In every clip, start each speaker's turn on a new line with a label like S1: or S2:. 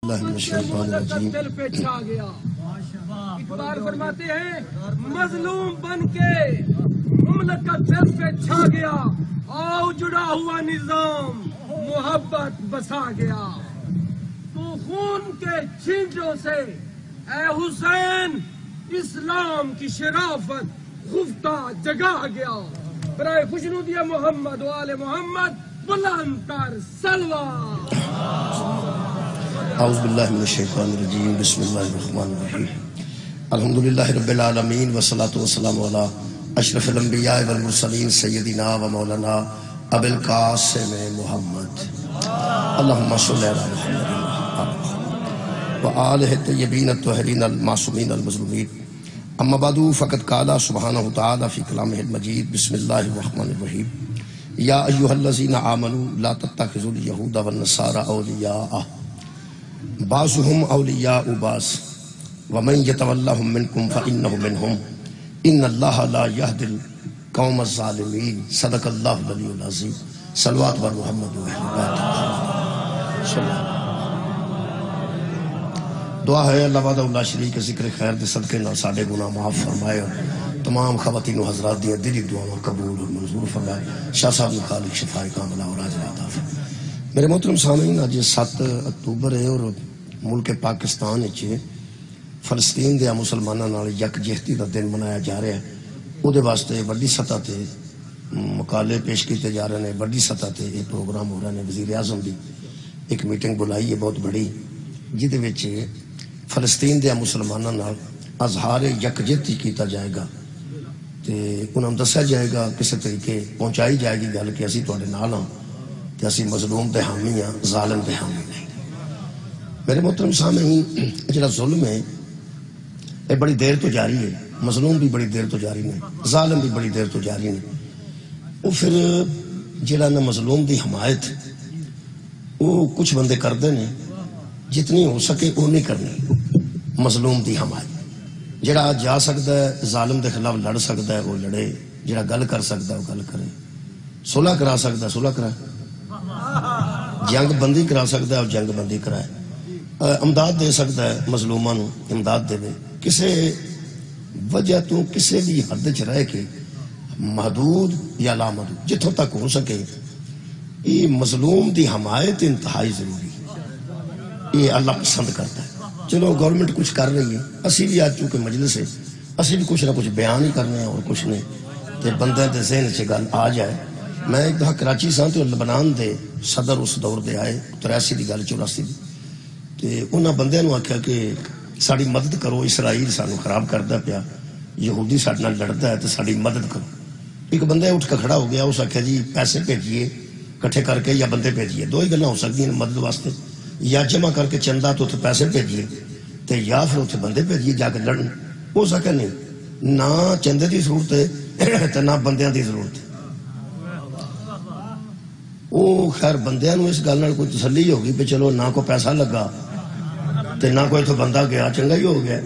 S1: دل پہ چھا گیا. اقبال فرماتے ہیں مظلوم بن کے مملکت دل پہ چھا گیا، آؤ جڑا ہوا نظام محبت بسا گیا. تو خون کے چھینٹوں سے اے حسین اسلام کی شرافت خفتہ جگا گیا. برائے خوشنودی محمد و آل محمد بلند تر سلوات.
S2: اعوذ باللہ من الشیطان الرجیم، بسم اللہ الرحمن الرحیم. الحمدللہ رب العالمین والصلاة والسلام علی اشرف الانبیاء والمرسلین سیدنا و مولانا ابی القاسم محمد. اللہم صلی علی محمد و آلہ الطیبین الطاہرین المعصومین المظلومین. اما بعد فقد قال سبحانہ تعالی فی کلامہ المجید، بسم اللہ الرحمن الرحیم. یا ایہا الذین آمنوا لا تتخذوا الیہود والنصارى اولیاء بعضهم اولیاء بعض ومن یتولہم منکم فانہ منہم ان اللہ لا یہدی القوم الظالمین. صدق اللہ العلی العظیم. صلوات بر محمد و اہل بیت. دعا ہے اللہ وحدہ لا شریک کے ذکر خیر دے صدقے نال ساڈے گناہ معاف فرمائے اور تمام خواتین و حضرات دیاں دلی دعاواں قبول اور منظور فرمائے. شاہ صاحب نے خالق شفائے کاملہ اور عاجلہ عطا فرمائے. میرے محترم سامعین، آج 7 اکتوبر ہے اور ملک پاکستان وچ فلسطین دے مسلماناں نال یکجہتی دا دن منایا جا رہا ہے. او دے واسطے بڑی سطح تے مقالے پیش کیتے جا رہے ہیں، بڑی سطح تے یہ پروگرام ہو رہے ہیں. وزیر اعظم بھی ایک میٹنگ بلائی ہے بہت بڑی، جہدے وچ فلسطین دے مسلماناں نال اظہار یکجہتی کیتا جائے گا تے انہاں نوں دسیا جائے گا، کسی طریقے پہنچائی جائے گی گل کہ اسی تواڈے نال ہاں تے اسی مظلوم دے حامی ہاں، ظالم دے حامی نہیں. میرے محترم سامعین، جڑا ظلم ہے یہ بڑی دیر تو جاری ہے، مظلوم بھی بڑی دیر تو جاری نے، ظالم بھی بڑی دیر تو جاری نے. وہ پھر جڑا نہ مظلوم دی حمایت وہ کچھ بندے کرتے ہیں، جتنی ہو سکے وہ نہیں کرنی. مظلوم دی حمایت جڑا جا سکتا ہے ظالم دے خلاف لڑ سکتا ہے وہ لڑے، جڑا گل کر سکتا ہے وہ گل کرے، صلح کرا سکتا ہے صلح کرائے، جنگ بندی کرا سکتا ہے اور جنگ بندی کرائے، امداد دے سکتا ہے مظلوماں نو امداد دے. کسے وجہ تو کسے بھی حد چ رہ کے محدود یا لامحدود جتوں تک ہو سکے یہ مظلوم دی حمایت انتہائی ضروری ہے. یہ اللہ پسند کرتا ہے. چلو گورنمنٹ کچھ کر رہی ہے، اسی بھی آج چونکہ مجلس ہے اسی بھی کچھ نہ کچھ بیان ہی کرنے ہیں اور کچھ نہیں تے بندے دے ذہن چ گل آ جائے. میں ایک دفعہ کراچی سا تو لبنان دے صدر اس دور دے آئے 83 دی گل 84 دی تے انہاں بندیاں نو آکھیا کہ ساڑی مدد کرو، اسرائیل سانو خراب کردا پیا، یہودی ساڈے نال لڑدا ہے تے ساڑی مدد کرو. ایک بندہ اٹھ کے کھڑا ہو گیا، اس آکھیا جی پیسے بھیجیے کٹھے کر کے یا بندے بھیجیے. دو ہی گلاں ہو سکدیاں مدد واسطے، یا جمع کر کے چندہ تو اتنے پیسے بھیجیے تے یا پھر اتنے بندے بھیجیے جا کے لڑن. ہو سکے نہیں، نہ چندے دی ضرورت ہے تے نہ بندیاں دی ضرورت ہے. وہ خیر بندیاں نو اس گل نال کوئی تسلی ہو گئی کہ چلو نہ کوئی پیسہ لگا تے نہ کوئی تو بندہ گیا، چنگا ہی ہو گیا.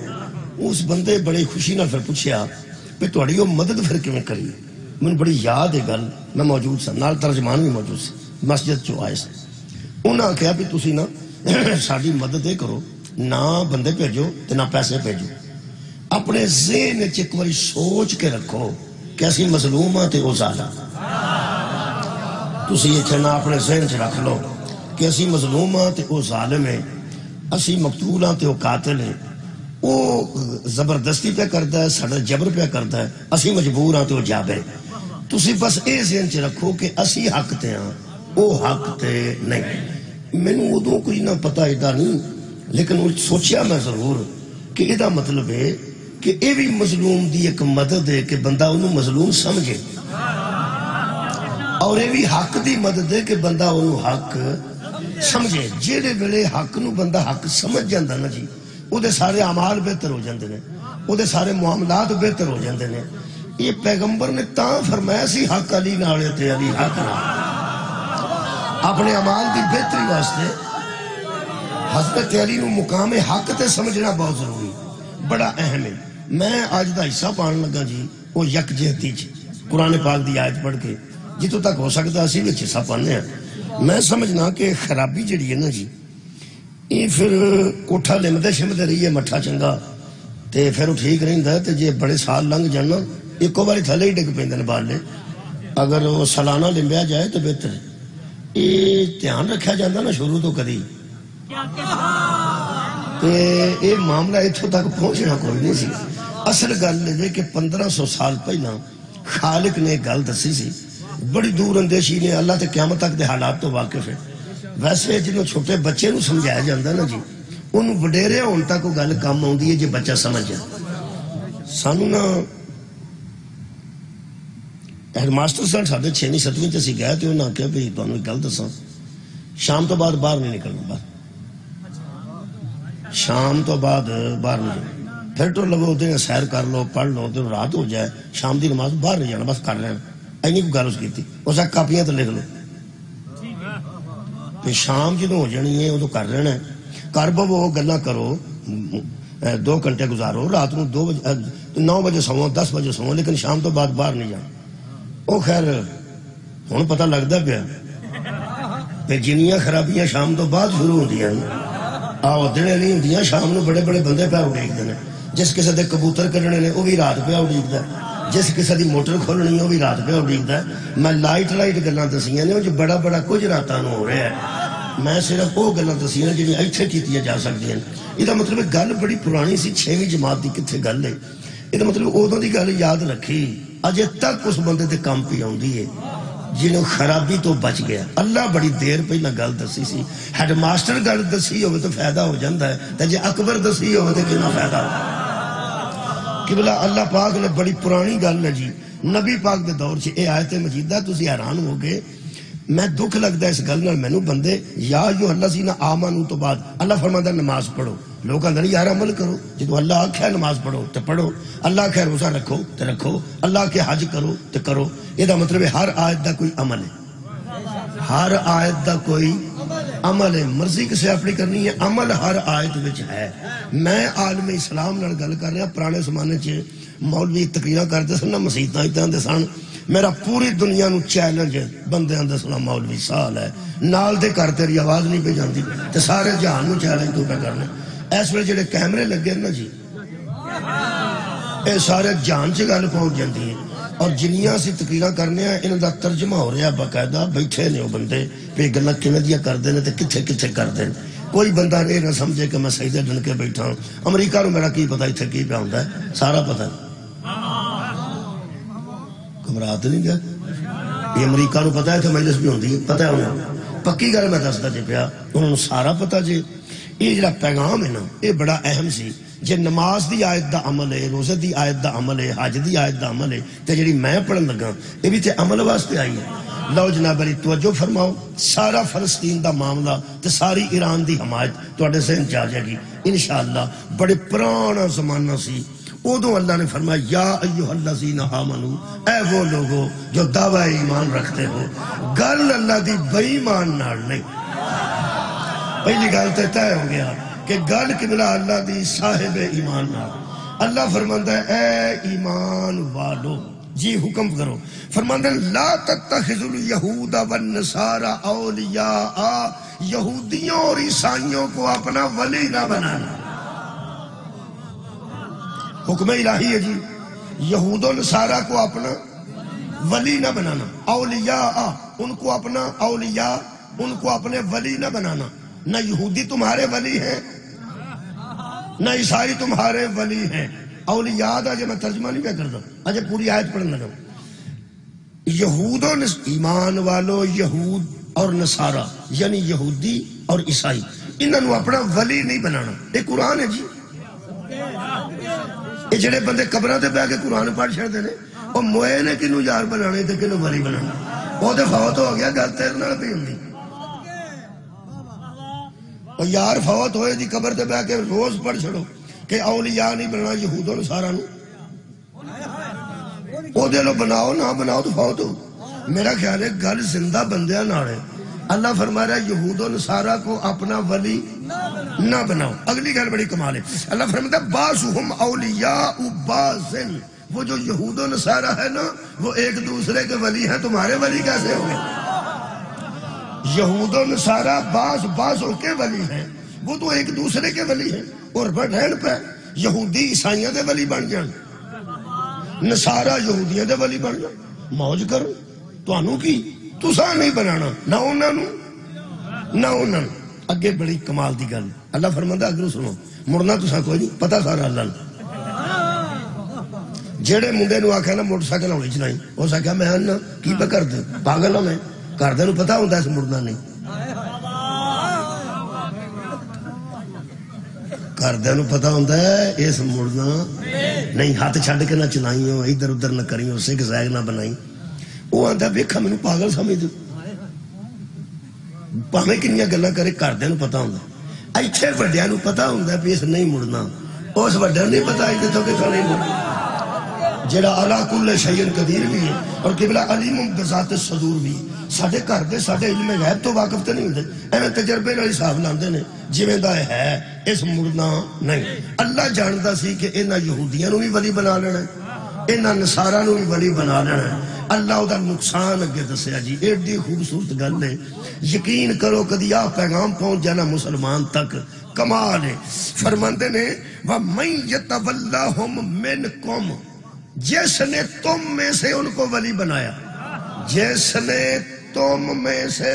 S2: اس بندے بڑی خوشی نال پھر پوچھیا کہ تہاڈی وہ مدد پھر کیویں کری. مجھے بڑی یاد ہے گل، میں موجود سا، نال ترجمان بھی موجود سی، مسجد چو آئے سن. انہاں آخیا بھی تسی نا ساری مدد یہ کرو، نہ بندے بھیجو تے نہ پیسے بھیجو، اپنے ذہن وچ ایک باری سوچ کے رکھو کہ اسی مظلوم ہاں تے او ظالم. تسی یہ نہ اپنے ذہن چ رکھ لو کہ اسی مظلوم ہاں تے او ظالم ہے، اسی مقتول ہاں تے او قاتل ہے، او زبردستی پہ کرتا ہے، ساڈا جبر پہ کرتا ہے، اسی مجبور ہاں تے او جابر. تسی بس اے ذہن چ رکھو کہ اسی حق تے ہاں او حق تے نہیں. مینوں ادوں کوئی نہ پتہ ایڈا نہیں، لیکن سوچیا میں ضرور کہ یہ مطلب ہے کہ یہ بھی مظلوم دی ایک مدد ہے کہ بندہ انہوں مظلوم سمجھے، اور یہ بھی حق دی مدد ہے کہ بندہ انہوں حق سمجھے. جیڑے ویلے حق نو بندہ حق سمجھ جاندہ نا جی، او دے سارے اعمال بہتر ہو جاندے نے، او دے سارے معاملات بہتر ہو جاندے نے. یہ پیغمبر نے تاں فرمایا سی حق علی نالے تے علی حق نالے. اپنے اعمال دی بہتری واسطے حضرت علی نو مقام حق تے سمجھنا بہت ضروری، بڑا اہم ہے. میں آج دا حصہ پان لگا جی وہ یکجہتی قرآن پاک دی آیت پڑھ کے جتوں تک ہو سکتا اسی وچ حصہ پانے ہیں. میں سمجھنا کہ خرابی جڑی ہے نا جی یہ پھر کوٹھا لمدے شمدے رہیے مٹھا چنگا تے پھر وہ ٹھیک رہتا ہے. تے جے بڑے سال لنگ جانا ایکو باری تھلے ہی ڈگ پہ بالے اگر وہ سالانہ لمبیا جائے تو بہتر. یہ دھیان رکھا جاتا نا شروع تو کدی یہ معاملہ اتوں تک پہنچنا کوئی نہیں سی. اصل گل یہ کہ 1500 سال پہلا خالق نے گل دسی سی بڑی دور اندیشی نے. اللہ تے قیامت تک دے حالات تو واقف ہے. ویسے جنہوں چھوٹے بچے نو سمجھایا جاتا نا جی انہوں وڈیرے ہون تک وہ گل کم آتی ہے جی بچہ سمجھ جائے. سانو نا ہیڈ ماسٹر صاحب ساڈے 6ویں 7ویں چ گئے تو انہوں نے آخیا بھائی تمہیں ایک گل دساں شام تو بعد باہر نہیں نکلنا. باہر شام تو بعد باہر نہیں جانا. پھر ٹر لو ادھر سیر کر لو پڑھ لو تو رات ہو جائے شام دی نماز باہر نہیں جانا بس کر لینا. اینی کوئی گل اس کی اس کاپیاں تو لکھ لو کہ شام جدو ہو جانی ہے ادو کر لینا. کر بو گلا کرو 2 گھنٹے گزارو رات نو 2 بجے 9 بجے سو 10 بجے سو لیکن شام تو بعد باہر نہیں جانا. وہ خیر ہوں پتہ لگتا پیا جنیاں خرابیاں شام تو بعد شروع ہوتی ہیں. آؤ دنے نہیں ہوتی شام نو بڑے بڑے بندے پہ اڈیکتے ہیں. جس کسی کے کبوتر کڈنے نے وہ بھی رات پہ اڈیکتا ہے. جس کسی کی موٹر کھولنی ہے وہ بھی رات پہ اڈیکتا ہے. میں لائٹ گلاں دسیاں نے جو بڑا بڑا کچھ راتاں ہو رہا ہے. میں صرف وہ گلاں دسیاں جنہیں اتنے کیتیاں جا سکتی ہیں. یہ مطلب گل بڑی پرانی سی 6ویں جماعت کی کتنے گل ہے. یہ مطلب ادو کی گل یاد رکھی اجے تک اس بندے تے کام پی آتی ہے جنہوں خرابی تو بچ گیا. اللہ بڑی دیر پہلے گل دسی سی. ہیڈ ماسٹر گل دسی ہوئے تو فائدہ ہو جاتا ہے تو جے اکبر دسی ہوئے تو کتنا فائدہ ہو. کہ بلا اللہ پاک نے بڑی پرانی گل ہے جی نبی پاک دے دور سے. اے آیت مجیدہ تسی حیران ہو گئے. میں دکھ لگتا ہے اس گل نال مینوں بندے یا جو اللہ سینا آمنو تو بعد اللہ فرماتا نماز پڑھو. لوگ آدھے یار عمل کرو جدو اللہ آخیا نماز پڑھو تو پڑھو. اللہ آخیا روزہ رکھو تو رکھو. اللہ کے حج کرو تو کرو. یہ مطلب ہے ہر آیت دا کوئی عمل ہے. ہر آیت دا کوئی عمل ہے. مرضی کسے اپنی کرنی ہے عمل ہر آیت وچ ہے. میں عالم اسلام نال گل کر رہا. پرانے زمانے چ مولوی تقریراں کرتے سن مسیتاں اتنے سن. میرا پوری دنیا نو چیلنج بندے آدھے سنا مولوی سال ہے نال دے کر تیری آواز نہیں پہ جاندی تے سارے جہان نو چیلنج تو پہ کرنے. اس ویلے جڑے کیمرے لگے نا جی اے سارے جہان چ گل پہنچ جاندی ہے. اور جنیاں سی تقریراں کرنے ہیں انہاں دا ترجمہ ہو رہا باقاعدہ. بیٹھے نے وہ بندے پہ گلاں کیویں دیاں کردے نے تے کتھے کتھے کردے نے. کوئی بندہ یہ نہ سمجھے کہ میں سجدے ڈن کے بیٹھا ہوں. امریکہ نو میرا کی پتا اتنے کی پیا ہوندا ہے سارا پتہ. گھبراہٹ نہیں گیا یہ امریکہ نو پتا ہے کہ مجلس بھی ہوندی ہے پتہ ہے انہوں پکی گل میں دسدا جی پیا انہوں سارا پتہ جی. یہ جڑا پیغام ہے نا یہ بڑا اہم سی. جے نماز دی آیت دا عمل ہے روزے دی آیت دا عمل ہے حج دی آیت دا عمل ہے تے جڑی میں پڑھن لگا یہ بھی تے عمل واسطے آئی ہے. لو جناب علی توجہ فرماؤ. سارا فلسطین دا معاملہ تے ساری ایران دی حمایت تواڈے ذہن چ آ جائے گی انشاءاللہ. بڑے پرانا زمانہ سی. ادو اللہ نے فرمایا یا ایھا الذین آمنو اے وہ لوگو جو دعوی ایمان رکھتے ہو. گل اللہ دی بے ایمان نال نہیں. پہلی گل تے طے ہو گیا کہ گل قبلہ اللہ دی صاحب ایمان نال. اللہ فرماندا ہے اے ایمان والو جی حکم کرو. فرماندا ہے لا تتخذوا الیہود والنصارى اولیاء یہودیوں اور عیسائیوں کو اپنا ولی نہ بنانا. حکم الہی ہے جی یہود و نصارہ کو اپنا ولی نہ بنانا. اولیاء ان کو اپنا اولیاء ان کو اپنے ولی نہ بنانا. نہ یہودی تمہارے ولی ہیں نہ عیسائی تمہارے ولی ہیں. اولیاء دا جو میں ترجمہ نہیں کرتا اجے پوری آیت پڑھنے لگا. یہود و ایمان والو یہود اور نصارہ یعنی یہودی اور عیسائی انہوں نے اپنا ولی نہیں بنانا. یہ قرآن ہے جی. یہ جڑے بندے قبراں تے بیٹھ کے قرآن پڑھ چھڑدے نے او موئے نے کنوں یار بنانے تے کنوں ولی بنانا. وہ تے فوت ہو گیا گل تیرے نال پئی ہوندی. او یار فوت ہوئے دی قبر تے بیٹھ کے روز پڑھ چھڑو کہ اولیاء نہیں بننا یہود و نصارہ نو. او دے لو بناؤ نہ بناؤ تو فوت ہو. میرا خیال ہے گل زندہ بندیاں نال ہے. اللہ فرما رہا ہے یہود و نصارہ کو اپنا ولی نہ بناؤ. اگلی گل بڑی کمال ہے. اللہ فرماتا ہے بعضهم اولیاء بعض. وہ جو یہود و نصارہ ہے نا وہ ایک دوسرے کے ولی ہیں. تمہارے ولی کیسے ہوں گے؟ یہود و نصارہ بعض بعضوں کے ولی ہیں وہ تو ایک دوسرے کے ولی ہیں اور رہن پہ یہودی عیسائیاں دے ولی بن جان نصارہ یہودیاں دے ولی بن جان موج کرو تو کی تساں نہیں بنانا نہ انہاں نو نہ انہاں اگے بڑی کمال دی گل اللہ فرماندا اگر سنو مڑنا تساں کوئی نہیں پتہ سارا اللہ نو جیڑے منڈے نو آکھیا نا موٹر سائیکل ہوئی چلائی ہو سکیا میں نا کی پہ کر دے پاگل ہوں میں کر دے نو پتہ ہوتا ہے اس مڑنا نہیں کر دے نو پتہ ہوتا ہے اس مڑنا نہیں ہاتھ چھڑ کے نہ چلائی ہو ادھر ادھر نہ کری ہو سکھ زیگ نہ بنائی وہ آتا ہے بیکھا میں پاگل سمجھ دو پاویں کنیاں گلاں کرے کر دے نو پتہ ہوتا ایتھے وڈیاں نو پتہ ہوتا ہے بھی اس نہیں مڑنا اس وڈیاں نہیں پتہ ہے تو کہ نہیں مڑنا جڑا علا کل شیء قدیر بھی ہے اور قبلہ علیم بذات الصدور بھی ساڈے گھر دے ساڈے علم غیب تو واقف تے نہیں ہوندے ایویں تجربے نال حساب لاندے نے جویں دا ہے اس مڑنا نہیں اللہ جاندا سی کہ انہاں یہودیاں نو بھی ولی بنا لینا ہے انہاں نصاراں نو بھی ولی بنا لینا ہے اللہ او دا نقصان اگے دسیا جی ایڈی خوبصورت گل ہے یقین کرو کدی آ پیغام پہنچ جانا مسلمان تک کمال ہے فرماندے نے وَمَن يَتَوَلَّهُم مِّنكُمْ جس نے تم میں سے ان کو ولی بنایا جس نے تم میں سے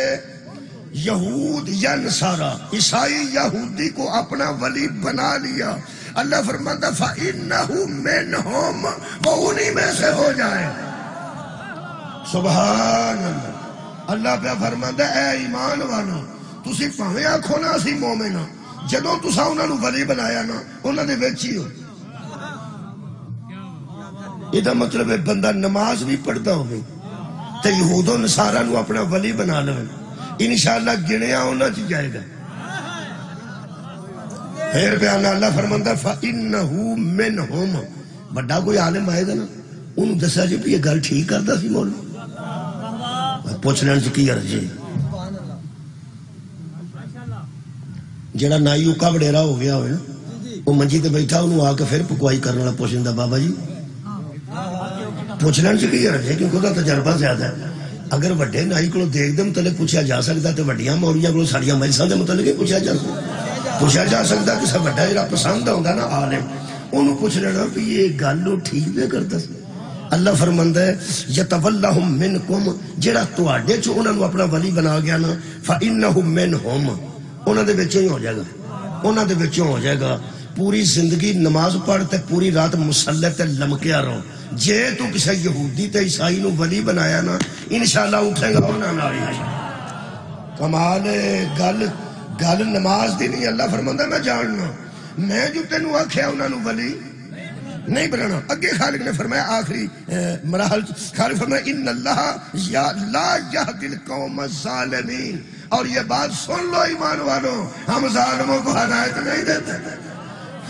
S2: یہود یا نصارہ عیسائی یہودی کو اپنا ولی بنا لیا اللہ فرماتا فَإِنَّهُ مِنْهُمْ وہ انہی میں سے ہو جائے سبحان اللہ اللہ پہ فرماتا اے ایمان والو تسی پاویں آکھو نا اسی مومن جدوں تساں انہاں نو ولی بنایا نا انہاں دے وچ ہی ہو یہ مطلب ہے بندہ نماز بھی پڑھتا ہوگی تو یہود و نصارہ نو اپنا ولی بنا لو انشاءاللہ گنیا ہونا چی جائے گا پھر بیان اللہ فرماندہ فَإِنَّهُ مِنْهُمْ بڑا کوئی عالم آئے گا نا انہوں دسا جی یہ گل ٹھیک کرتا سی مولوی پوچھ لین سے کی عرض ہے جڑا نائی اوکا بڑیرا ہو گیا ہوئے نا وہ منجی تے بیٹھا انہوں آ کے پھر پکوائی کرنے والا پوچھیں بابا جی پوچھ لین سے کی عرض ہے کیونکہ دا تجربہ زیادہ ہے اگر وڈے نائی کو دیکھ دے متعلق پوچھا جا سکتا تو وڈیاں موریاں کو ساڑیاں مجلساں دے متعلق پوچھا جا سکتا کہ سب وڈا جڑا پسند ہوندا نا عالم انہوں پوچھ لینا کہ یہ گل ٹھیک نہیں کرتا اللہ فرماندا ہے یتولہم منکم جڑا تواڈے چوں انہاں نو اپنا ولی بنا گیا نا فإنہم منہم انہاں دے وچوں ہی ہو جائے گا انہاں دے وچوں ہو جائے گا پوری زندگی نماز پڑھتے پوری رات مصلی تے لمکیا رہو جے تو کسی یہودی تے عیسائی نو ولی بنایا نا انشاءاللہ اٹھے گا انہاں نال کمال گل نماز دی نہیں اللہ فرماندا میں جاننا میں جو تینوں آکھیا انہاں نو ولی نہیں بنانا اگے خالق نے فرمایا آخری مراحل خالق فرمایا ان اللہ لا یہدی القوم الظالمین اور یہ بات سن لو ایمان والوں ہم ظالموں کو ہدایت نہیں دیتے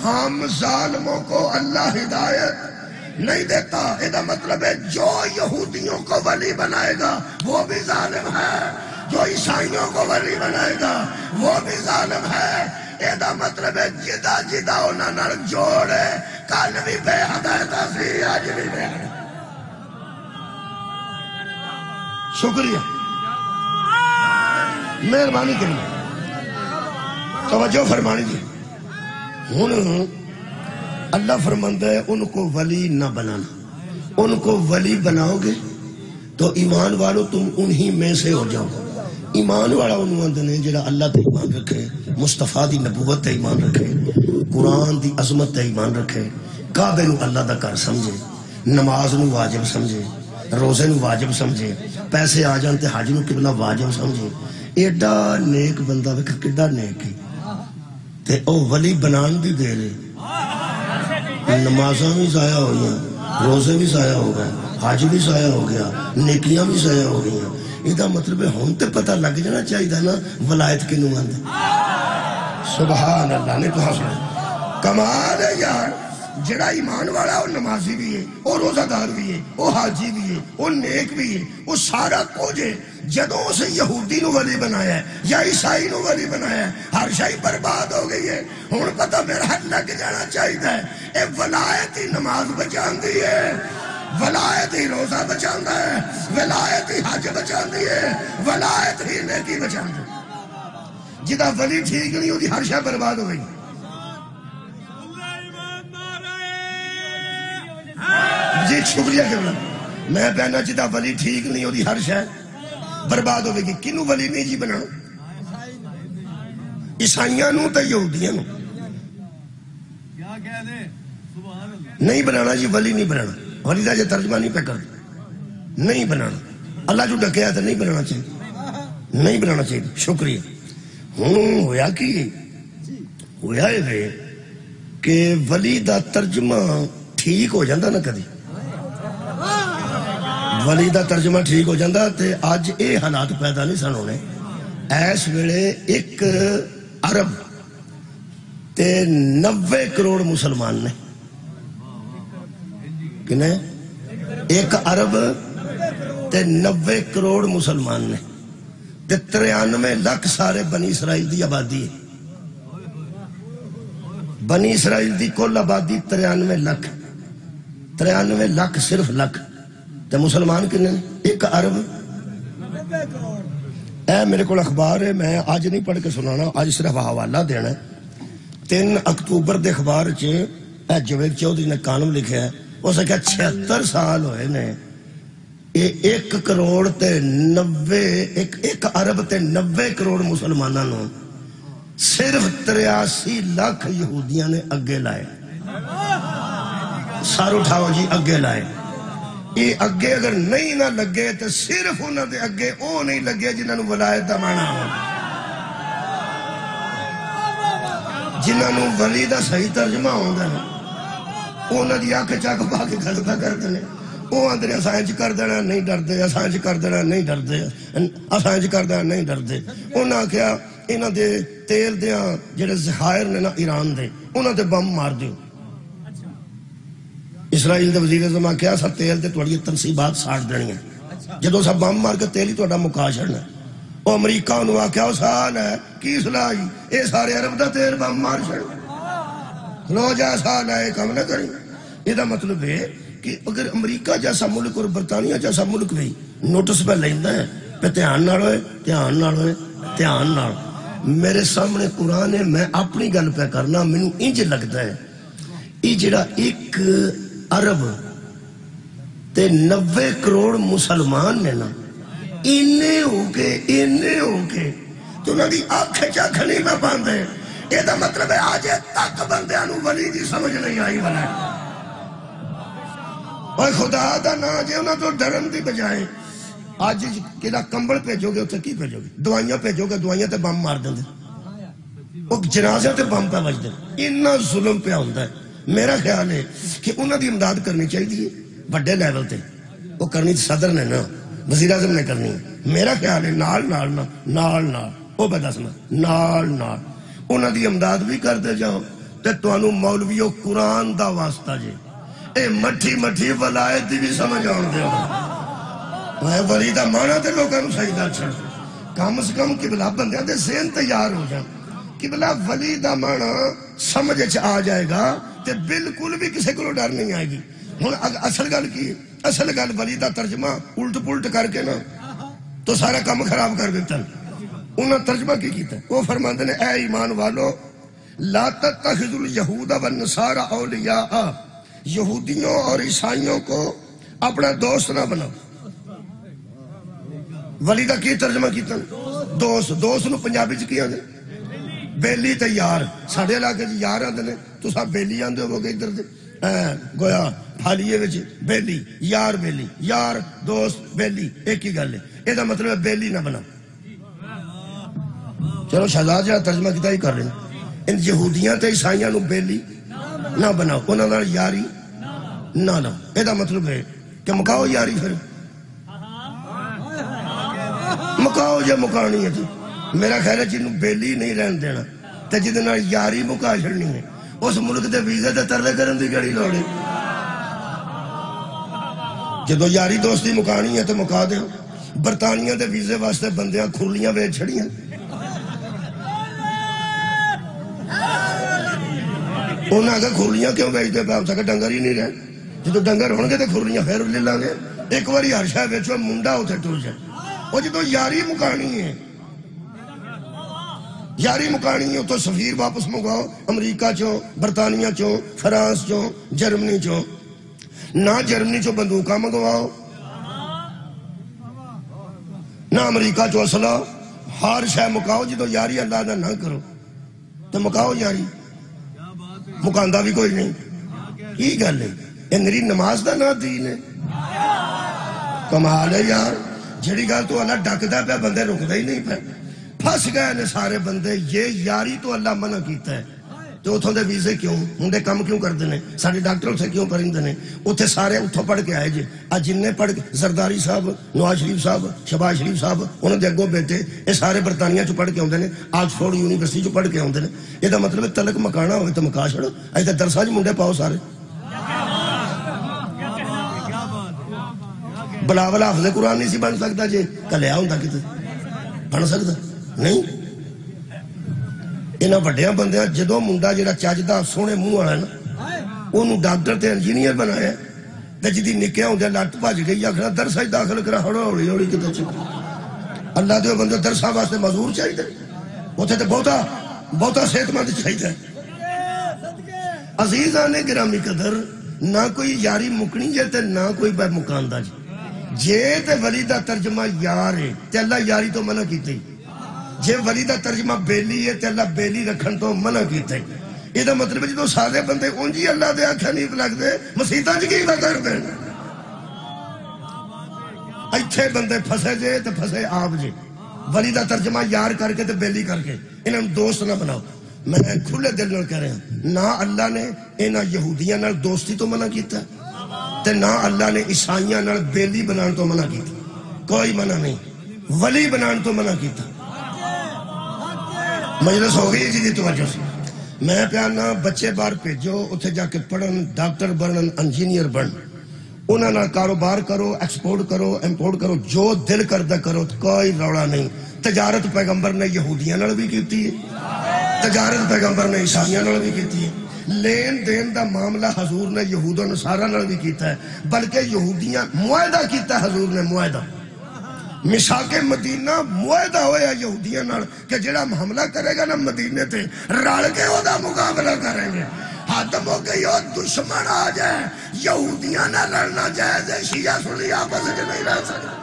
S2: ہم ظالموں کو اللہ ہدایت نہیں دیتا یہ مطلب ہے جو یہودیوں کو ولی بنائے گا وہ بھی ظالم ہے جو عیسائیوں کو ولی بنائے گا وہ بھی ظالم ہے یہ مطلب ہے جدا جدا انہاں نال جوڑ ہے کل بھی بے ہدایت سی آج بھی بے ہدایت شکریہ مہربانی کرنا توجہ فرمانی جی ہوں اللہ فرماندا ہے ان کو ولی نہ بنانا ان کو ولی بناؤ گے تو ایمان والو تم انہی میں سے ہو جاؤ ایمان والا انہوں نے جڑا اللہ تے ایمان رکھے مصطفیٰ دی نبوت تے ایمان رکھے قرآن دی عظمت تے ایمان رکھے کعبے نو اللہ دا کر سمجھے نماز نو واجب سمجھے روزے نو واجب سمجھے پیسے آ جان تے حج نو قبلہ واجب سمجھے ایڈا نیک بندہ ویکھ کڈا نیک ہے تے او ولی بنان دی دے رہے نمازاں بھی ضائع ہو گیا روزے بھی ضائع ہو گئے حج بھی ضائع ہو گیا نیکیاں بھی ضائع ہو گئی یہ مطلب ہے ہوں تے پتہ لگ جانا چاہیے نا ولایت کی نماند سبحان اللہ نے کہا سنا کمال ہے یار جڑا ایمان والا وہ نمازی بھی ہے وہ روزہ دار بھی ہے وہ حاجی بھی ہے وہ نیک بھی ہے وہ سارا کچھ ہے جدوں اسے یہودی نو ولی بنایا ہے یا عیسائی نو ولی بنایا ہے ہر شئی برباد ہو گئی ہے ہوں پتہ میرا حد لگ جانا چاہیے اے ولایت ہی نماز بچاندی ہے ولایت ہی روزہ بچاندہ ہے ولایت ہی حج بچاندی ہے ولایت ہی نیکی بچاندی ہے جدا ولی ٹھیک نہیں ہوتی ہر شے برباد ہو گئی جی شکریہ کرنا میں پہنا جدا ولی ٹھیک نہیں ہوتی ہر شے برباد ہو گئی کنوں ولی نہیں جی بنا عیسائیاں نو تے یہودیاں نو نہیں بنانا جی ولی نہیں بنانا ولی دا جو ترجمہ نہیں پہ کر نہیں بنانا اللہ جو ڈکیا تھا نہیں بنانا چاہیے نہیں بنانا چاہیے شکریہ ہوں ہویا کی ہویا ہے کہ ولی دا ترجمہ ٹھیک ہو جاندہ نا کدی ولی دا ترجمہ ٹھیک ہو جاندہ تے آج اے حالات پیدا نہیں سن ہونے ایس ویلے ایک عرب تے 90 کروڑ مسلمان نے کنے ایک عرب تے 90 کروڑ مسلمان نے تے 93 لاکھ سارے بنی اسرائیل دی آبادی ہے بنی اسرائیل دی کل آبادی 93 لاکھ صرف لاکھ تے مسلمان کنے ایک عرب اے میرے کو اخبار ہے میں آج نہیں پڑھ کے سنانا آج صرف حوالہ دینا ہے 3 اکتوبر دے اخبار اے جوید چودھری نے کانم لکھا ہے اس نے کہا 76 سال ہوئے نے ایک کروڑ تے 90 ایک عرب تے 90 کروڑ مسلمانوں صرف 83 لاکھ یہودیاں نے اگے لائے سار اٹھاؤ جی اگے لائے یہ اگے اگر نہیں نہ لگے تو صرف انہوں دے اگے او نہیں لگے جنہوں نے ولایت دا معنی ہو جنہوں نے ولی دا صحیح ترجمہ ہوندہ ہے انہوں دی آنکھ چاک پا کے غلطہ کرتے ہیں وہ اندر اسانج کر دینا نہیں ڈردے اسانج کر دینا نہیں ڈردے اسانج کر دینا نہیں ڈردے انہوں نے کہا انہوں دے تیل دیاں جڑے ذخائر نے نا ایران دے انہوں دے بم مار دیو اسرائیل دے وزیر اعظم کیا سب تیل دے توڑی تنصیبات ساڑھ دینی ہیں جدو سب بم مار کے تیل ہی توڑا مکاشرنا وہ امریکہ انہوں کیا سال ہے کی صلاحی اے سارے عرب دا تیل بم مار چھڑ لو جا سال ہے کم نہ کریں یہ دا مطلب ہے کہ اگر امریکہ جیسا ملک اور برطانیہ جیسا ملک بھی نوٹس پہ لیندہ ہے پہ تیان نہ روئے تیان نہ روئے تیان نہ روئے میرے سامنے قرآن ہے میں اپنی گل پہ کرنا میں انج لگتا ہے یہ جڑا ایک عرب تے 90 کروڑ مسلمان نے نا انہیں ہو کے تو انہوں دی آنکھیں چاکھ نہیں میں پاندے یہ دا مطلب ہے آج تک بندیانو ولی دی سمجھ نہیں آئی بنا اور خدا دا نا جے انہوں تو ڈرن دی بجائے آج کہنا کمبل پیجو گے اتھے کی پیجو گے دوائیاں پیجو گے دوائیاں تے بم مار دیں دے وہ جنازے تے بم پہ بج دیں انہا ظلم پہ ہوندہ ہے میرا خیال ہے کہ انہوں دی امداد کرنی چاہیے بڑے لیول تے وہ کرنی صدر نے نا وزیر اعظم نے کرنی میرا خیال ہے نال وہ بدسنا نال انہوں دی امداد بھی کر دے جاؤ تے تو انہوں مولویوں قرآن دا واسطہ جے اے مٹھی ولایت دی بھی سمجھ آن دے میں ولی دا مانا تے لوگاں نو صحیح دا چھڑ کم از کم قبلہ بندیاں دے ذہن تیار ہو جائیں قبلہ ولی دا مانا سمجھ آ جائے گا تے بالکل بھی کسی کو ڈر نہیں آئے گی اصل گل کی اصل گل ولی دا ترجمہ الٹ پلٹ کر کے نا تو سارا کام خراب کر دیتا انہوں نے ترجمہ کی کیتا وہ فرماندے نے اے ایمان والو لا تتخذوا الیہود والنصارى اولیاء یہودیوں اور عیسائیوں کو اپنا دوست نہ بناؤ ولی دا کی ترجمہ کیتا دوست نو پنجابی چ کیا نے بیلی تے یار ساڑھے علاقے جی یار آندے نے تو سب بیلی آندے ہو گئے ادھر دے گویا حالیے وچ بیلی یار دوست بیلی ایک ہی گل ہے یہ دا مطلب ہے بیلی نہ بنا چلو شہزاد جہاں ترجمہ کیتا ہی کر رہے ہیں ان یہودیاں تے عیسائیاں نو بیلی نہ بناؤ انہاں نال یاری نہ لو یہ دا مطلب ہے کہ مکاؤ یاری پھر مکاؤ جے مکانی ہے میرا خیال ہے جنہوں بیلی نہیں رہن دینا تے جدنا یاری مکا چھڑنی ہے اس ملک دے ویزے تے ترلے کرن دی گڑی لوڑی جدو یاری دوستی مکانی ہے تو مکا دے برطانیہ دے ویزے واسطے بندیاں کھرلیاں ویچ چھڑیاں انہوں نے کہا کھرلیاں کیوں ویچ دے پہ ہم سکا ڈنگر ہی نہیں رہے جدو ڈنگر ہونگے تے کھرلیاں پھر لے لانگے ایک باری ہر شاہ ویچو منڈا ہوتے ٹور جائے وہ جدو یاری مکانی ہے یاری مکانی تو سفیر واپس منگواؤ امریکہ چوں، برطانیہ چوں، فرانس چوں، جرمنی چوں، نہ جرمنی چوں بندوقہ منگواؤ نہ امریکہ چوں اسلحہ، ہر شے مکاؤ جدو یاری اللہ دا نہ کرو تو مکاؤ یاری، مکاندہ بھی کوئی نہیں. کی گل ہے یہ میری نماز دا نہ دین ہے؟ کمال ہے یار. جڑی گل تو اللہ ڈکدا پیا بندے رکدا ہی نہیں پیا. پھس گئے نے سارے بندے. یہ یاری تو اللہ منع کیتا ہے تو اتھوں دے ویزے کیوں منڈے کم کیوں کرتے ہیں؟ سارے ڈاکٹر اتنے کیوں پڑھتے ہیں؟ اتنے سارے اتوں پڑھ کے آئے جی. آج جن پڑھ کے زرداری صاحب، نواز شریف صاحب، شہباز شریف صاحب، انہوں نے اگوں بیٹے یہ سارے برطانیہ چ پڑھ کے آتے ہیں، آکسفورڈ یونیورسٹی چ پڑھ کے آتے ہیں. یہ مطلب تلک مکانا ہوئے تو مکا چھڑو. اج تو درساں منڈے پاؤ سارے. بلاول حافظ قرآن نہیں سی بن سکتا جی کلیا ہوں کتنے بن سکتا نہیں. انہاں وڈیاں بندیاں جدو منڈا جڑا چجدا سونے منہ والا نا انہوں ڈاکٹر تے انجینئر بنایا تے جدی نکیا ہوندے لٹ بھج گئی آکھنا درساں داخل کرا ہولی ہولی کتے چک. اللہ دے بندے درساں واسطے مزدور چاہیے اوتھے تے بہتا صحت مند چاہیے. عزیزاں نے گرامی قدر نہ کوئی یاری مکنی جے تے نہ کوئی بے مکاندا جی. جے تے ولی دا ترجمہ یار ہے تے اللہ یاری تو منع کیتے. جے ولی دا ترجمہ بیلی ہے تے اللہ بیلی رکھن تو منع کیتے. یہ مطلب جدو سارے بندے اونجی اللہ دے آکھا نہیں لگتے مسیطاں چ کی کر دین. ایتھے بندے پھسے جے تے پھسے آپ جے. ولی دا ترجمہ یار کر کے تے بیلی کر کے انہاں دوست نہ بناؤ. میں کھلے دل نال کہہ رہا نہ اللہ نے انہاں یہودیاں نال دوستی تو منع کیتا تے نہ اللہ نے عیسائیاں نال بیلی بنان تو منع کیتا. کوئی منع نہیں. ولی بنان تو منع کیتا. مجلس ہو گئی جی توجہ سے. میں پیانا بچے باہر بھیجو اتنے جا کے پڑھن ڈاکٹر بنن انجینئر بن انہاں نال کاروبار کرو ایکسپورٹ کرو امپورٹ کرو جو دل کردہ کرو کوئی روڑا نہیں. تجارت پیغمبر نے یہودیاں نال بھی کیتی ہے تجارت پیغمبر نے عیسائیاں نال بھی کیتی ہے. لین دین دا معاملہ حضور نے یہود و نصارہ نال بھی کیتا ہے بلکہ یہودیاں معاہدہ کیتا ہے حضور نے معاہدہ میثاق مدینہ معاہدہ ہویا یہودیاں نال کہ جڑا حملہ کرے گا نا مدینے تے رل کے او دا مقابلہ کریں گے. حد ہو گئی ہو دشمن آ جائے یہودیاں نہ لڑنا جائز ہے. شیعہ سنی آپس میں نہیں رہ سکتے.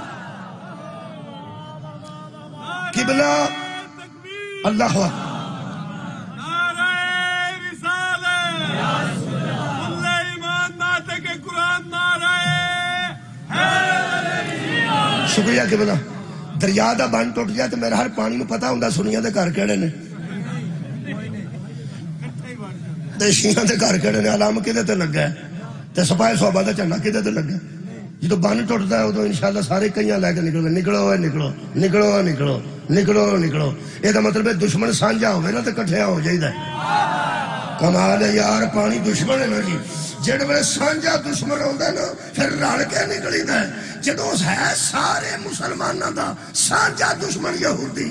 S2: قبلہ اللہ اکبر. شکریہ قبلہ. دریا دا بن ٹوٹ جائے تو میرا ہر پانی نو پتہ ہوندا سنیاں دے گھر کیڑے نے تے شیعہ دے گھر کیڑے نے. علام کدے تے لگا ہے تے سپاہی صحابہ دا جھنڈا کدے تے لگا ہے. جدو بن ٹوٹدا ہے ادو انشاءاللہ سارے کئیاں لے کے نکلو نکلو نکلو نکلو نکلو نکلو نکلو. یہ مطلب ہے دشمن سانجا ہوئے نا تو کٹھیا ہو جائیدا ہے. کمال ہے یار. پانی دشمن ہے نا جی. جڑے ویلے سانجا دشمن ہوندا نا پھر رل کے نکلیدا ہے. جدو ہے سارے مسلماناں دا سانجا دشمن یہودی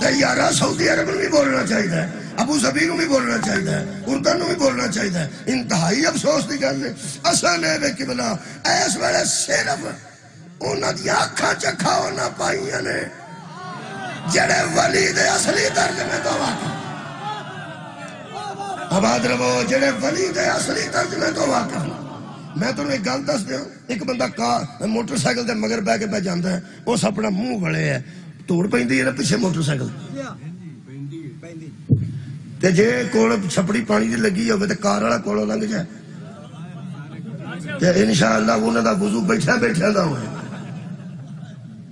S2: تے یارا سعودی عرب نوں بھی بولنا چاہیے ابو ظبی نوں بھی بولنا چاہیے اردن نوں بھی بولنا چاہیے. انتہائی افسوس دی گل ہے. اصل ہے قبلہ اس ویلے صرف انہاں دی اکھاں چکھاؤ نہ پائیاں نے جڑے ولی دے اصلی ترجمے تو واقف. آباد رہو جڑے ولی دے اصلی ترجمے تو واقف. میں تمہیں ایک گل دس دیا. ایک بندہ موٹر سائیکل دے مگر بہ کے پہ جانا ہے اس اپنا منہ بڑے ہے توڑ پیندی ہے نا پیچھے موٹر سائیکل تے جے کول چھپڑی پانی دی لگی ہوئے تے کار والا کولوں لنگ جائے تے انشاءاللہ انہاں دا وضو بیٹھا بیٹھا دا ہوئے.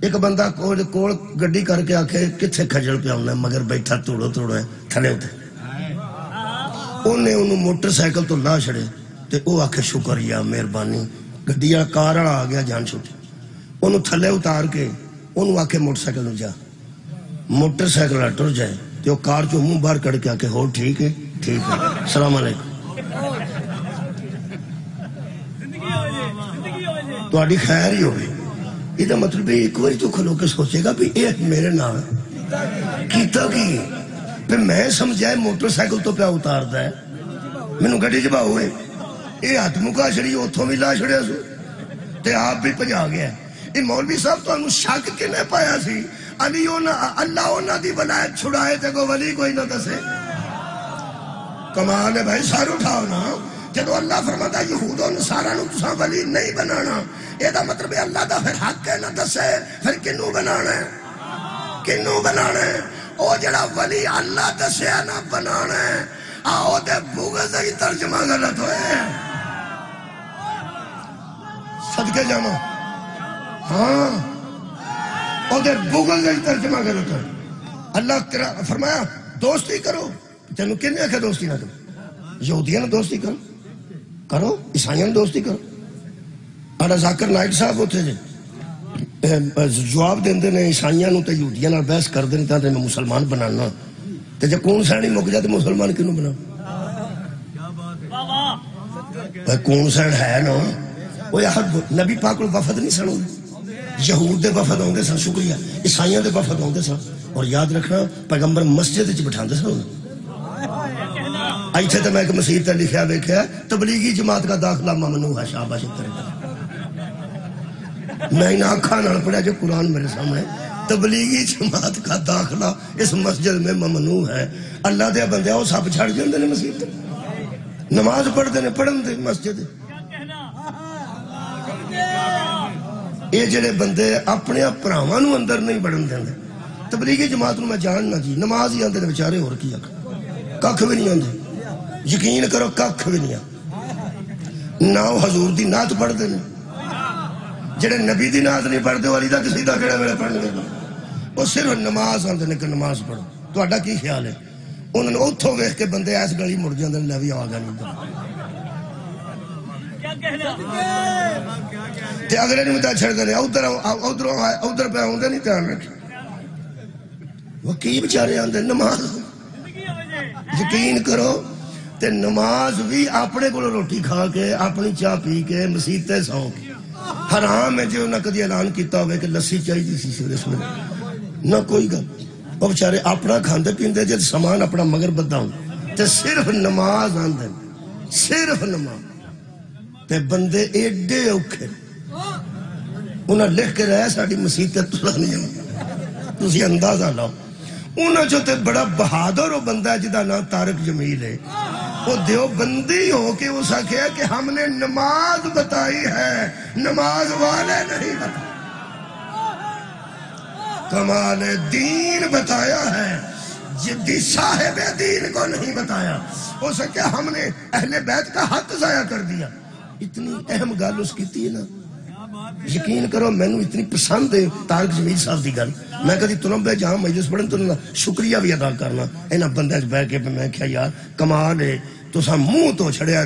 S2: ایک بندہ کول گڈی کر کے آکھے کتھے کھجل پیا ہونا مگر بیٹھا توڑو توڑو ہے تھلے ہوتے انہیں انہوں موٹر سائیکل تو لا چھڑے تے او آکھے شکر یا مہربانی گڈی والا کار والا آ گیا جان چھوٹی انہوں تھلے اتار کے انہوں آکھے موٹر سائیکل نو جا. موٹر سائیکل والا ٹر جائے تے وہ کار چوں منہ باہر کڑ کے آکھے ہو ٹھیک ہے السلام علیکم. تہاڈی خیر ہی ہوئے. یہ مطلب ایک بار تو کھلو کے سوچے گا بھی اے میرے نال کیتا کی پھر میں سمجھائے موٹر سائیکل تو پیا اتاردا ہے مینوں گڈی چ باؤ ہوئے یہ ہاتھ مکا چھڑی اتوں بھی لا چھڑیا سو تے آپ بھی پجا گیا. یہ مولوی صاحب تمہیں شک کنے پایا سی علی اللہ انہاں دی ولایت چھڑائے تے کو ولی کوئی نہ دسے. کمال ہے بھائی، سر اٹھاؤ نا. جدو اللہ فرماتا ہے یہود و نصارہ نو تساں ولی نہیں بنانا، یہ دا مطلب ہے اللہ دا پھر حق ہے نہ دسے پھر کنوں بنانا ہے؟ کنوں بنانا ہے؟ او جڑا ولی اللہ دسے نہ بنانا ہے، آؤ دے بغض ہی ترجمہ غلط ہوئے. صدقے جانا، ہاں او دے بغض ہی ترجمہ غلط ہوئے. اللہ فرمایا دوستی کرو. تینوں کن نے آکھا دوستی نہ کرو؟ یہودیاں نے دوستی کرو، کرو. عیسائیاں نے دوستی کرو. آڑا ذاکر نائٹ صاحب ہوتے جی جواب دیندے نے عیسائیاں نو تے یہودیاں نال بحث کر دیں تے میں مسلمان بنانا، تے جب کون سین ہی مک جائے تے مسلمان کنوں بنا؟ کون سین ہے نا. وہ نبی پاک کو وفد نہیں سن، یہود دے وفد ہوندے سن، شکریہ، عیسائیاں دے وفد ہوندے سن. اور یاد رکھنا پیغمبر مسجد وچ بٹھاندے سن. ایتھے تے میں ایک مسیح تے لکھیا ویکھیا تبلیغی جماعت کا داخلہ ممنوع ہے. شاباش طریقہ میں انہاں آنکھاں نال پڑھیا جو قرآن میرے سامنے، تبلیغی جماعت کا داخلہ اس مسجد میں ممنوع ہے. اللہ دے بندے وہ سب چھڑ جاندے نے مسجد تے، نماز پڑھتے نے پڑھن دے مسجد. یہ جڑے بندے اپنے بھراواں نو اندر نہیں بڑھن دیندے، تبلیغی جماعت نو میں جاننا جی نماز ہی آندے نے بیچارے، اور کی ککھ بھی نہیں آندے. یقین کرو ککھ بھی نہیں آندے. نہ وہ حضور دی نعت پڑھتے ہیں، جڑے نبی دی نعت نہیں پڑھتے والی دا کسی دا کہڑے ویلے پڑھن گے. وہ صرف نماز آندے نے کہ نماز پڑھو. تہاڈا کی خیال ہے؟ انہوں نے اتھوں ویکھ کے بندے ایس گلی مڑ جاندے نے، لے وی آ گیا نہیں تے اگلے نہیں متا چھڑ دے ادھر پہ آندے نہیں. دھیان رکھ وہ کی بیچارے آندے نماز. یقین کرو تے نماز بھی اپنے کو روٹی کھا کے اپنی چاہ پی کے مسیتے سو کے. حرام ہے جو نہ کدی اعلان کیتا ہوئے کہ لسی چاہیے سی سویرے سویرے، نہ کوئی گل. وہ بیچارے اپنا کھاندے پیندے جے سامان اپنا مگر بداؤں تے صرف نماز آندے، صرف نماز. تے بندے ایڈے اوکھے انہاں لکھ کے رہے ساڈی مسیت تے تلا نہیں جانا. تسی اندازہ لاؤ. انہاں چوں تے بڑا بہادر وہ بندہ ہے جدا نام طارق جمیل ہے. وہ دیوبندی ہو کے اس آکھیا کہ ہم نے نماز بتائی ہے، نماز والے نہیں بتائی. کمال دین بتایا ہے، جدی صاحب دین کو نہیں بتایا. ہو سکے ہم نے اہل بیت کا حق ضائع کر دیا. اتنی اہم گل اس کی نا. یقین کرو مینوں اتنی پسند ہے طارق جمیل صاحب دی گل. میں کدی تلمبے جہاں مجلس پڑھن تو شکریہ بھی ادا کرنا انہاں بندے بیٹھ کے. میں کہا یار کمال ہے تساں منہ تو چھڑیا.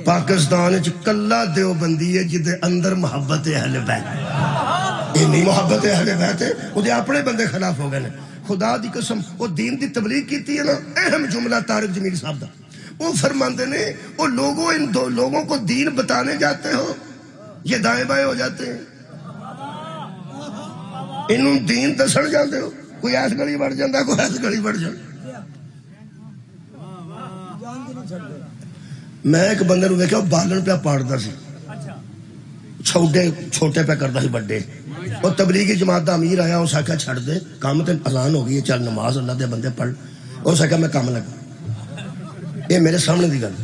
S2: پاکستان وچ کلا دیوبندی ہے جدے اندر محبت اہل بیت. اینی محبت اہل بیت ہے او دے اپنے بندے خلاف ہو گئے نے. خدا دی قسم وہ دین دی تبلیغ کیتی ہے نا. اہم جملہ طارق جمیل صاحب دا وہ فرماندے نے وہ لوگوں ان دو لوگوں کو دین بتانے جاتے ہو یہ دائیں بائیں ہو جاتے ہیں. انہوں دین دسن جاتے ہو. کوئی ایس گلی بڑھ جاندہ کوئی ایس گلی بڑھ جاندہ. میں ایک بندے نو دیکھا بالن پہ پاڑتا سی، چھوٹے پہ کرتا سی بڑے. اور تبلیغی جماعت دا امیر آیا اس آکھا چھڑ دے کام تے اذان ہو گئی چل نماز اللہ دے بندے پڑھ. اس آکھا میں کام لگا. یہ میرے سامنے دی گل.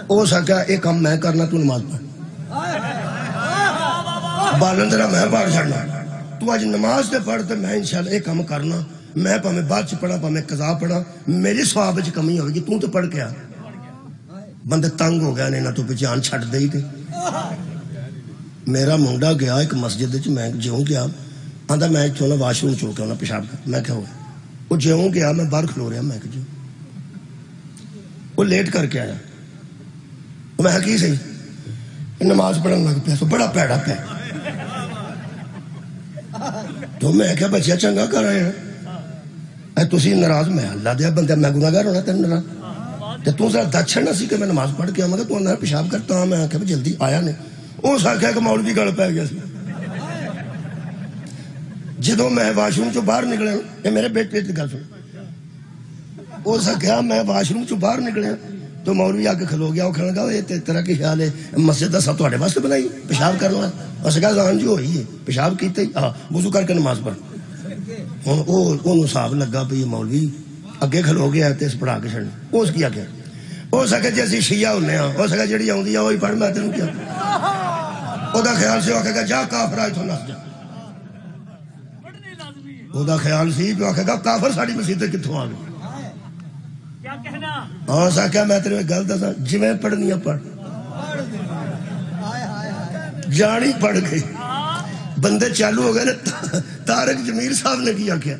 S2: اس آکھا یہ کام میں کرنا تو نماز پڑھ. بالن تیرا میں پڑھ چھڑنا، تو آج نماز تے پڑھ تے میں انشاءاللہ یہ کام کرنا. میں پہ میں بعد چ پڑھا پہ میں قضا پڑھا میری ثواب وچ کمی ہوگی. تو تے پڑھ کے آ. بندے تنگ ہو گیا نے تو پچھان چھڑ دے ہی. میرا منڈا گیا ایک مسجد وچ. میں جیوں گیا آندا میں چونا واش روم چو کے آنا پیشاب کر. میں کہا وہ جیوں گیا میں باہر کھلو رہا. میں کہ وہ لیٹ کر کے آیا. میں کی صحیح نماز پڑھن لگ پیا تو بڑا پیڑا پیا. تو میں کہا بچیا چنگا کر رہے ہیں تسی ناراض. میں اللہ دیا بندہ میں گناہگار ہونا تین ناراض. تو ذرا دچھڑنا سی کہ میں نماز پڑھ کے آواں گا. تو اندر پیشاب کرتا. میں آخیا جلدی آیا نے. اس آخیا کہ مولوی گل پی گیا سی. جدو میں واش روم چو باہر نکلیا یہ میرے بیٹے کی گل سن. اس آخیا میں واش روم چو باہر نکلیا تو مولوی آ کے کھلو گیا. وہ کہنے لگا یہ تیرا کی خیال ہے مسجد دا سب تہاڈے واسطے بنائی پیشاب کرنا. اس کہا زان جو ہوئی ہے پیشاب کیتے ہاں وضو کر کے نماز پڑھ ہوں وہ حساب لگا پہ یہ مولوی اگے کھلو گیا تے اس پڑھا کے چڑھنا اس کیا ہو سکے جی اسی شیعہ ہونے ہاں ہو سکے جڑی آؤں ہے وہی پڑھ میں تینوں کیا وہ خیال سے آکھے گا جا کافر آج تو نس جا وہ خیال سی جو آکھے گا کافر ساڑی مسیح کتوں آ گئی ہاں سا کیا میں تیرے گل دسا جی میں پڑھنی پڑھ جانی پڑھ گئی بندے چالو ہو گئے نا طارق جمیل صاحب نے کیا کیا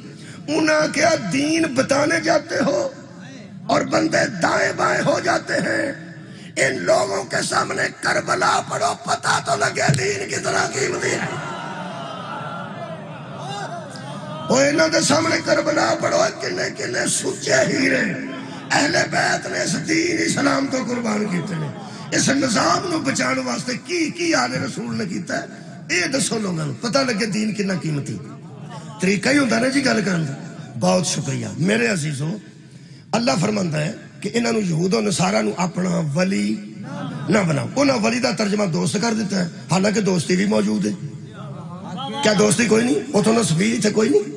S2: انہاں کیا دین بتانے جاتے ہو اور بندے دائیں بائیں ہو جاتے ہیں ان لوگوں کے سامنے کربلا پڑھو پتہ تو لگے دین کی طرح قیمتی وہ انہوں کے سامنے کربلا پڑھو کنے کنے سچے ہیرے اہل بیت نے اس دین اسلام کو قربان کیتے ہیں اس نظام نو بچانے واسطے کی آل رسول نے کیتا ہے یہ دسو لوگوں پتہ لگے دین کنا قیمتی طریقہ ہی ہوتا نا جی گل کرن بہت شکریہ میرے عزیزوں اللہ فرماندا ہے کہ انہاں نو یہود و نصارا نو اپنا ولی نہ بناؤ انہاں ولی دا ترجمہ دوست کر دیتا ہے حالانکہ دوستی بھی موجود ہے کیا دوستی کوئی نہیں اتوں دا سفیر اتنے کوئی نہیں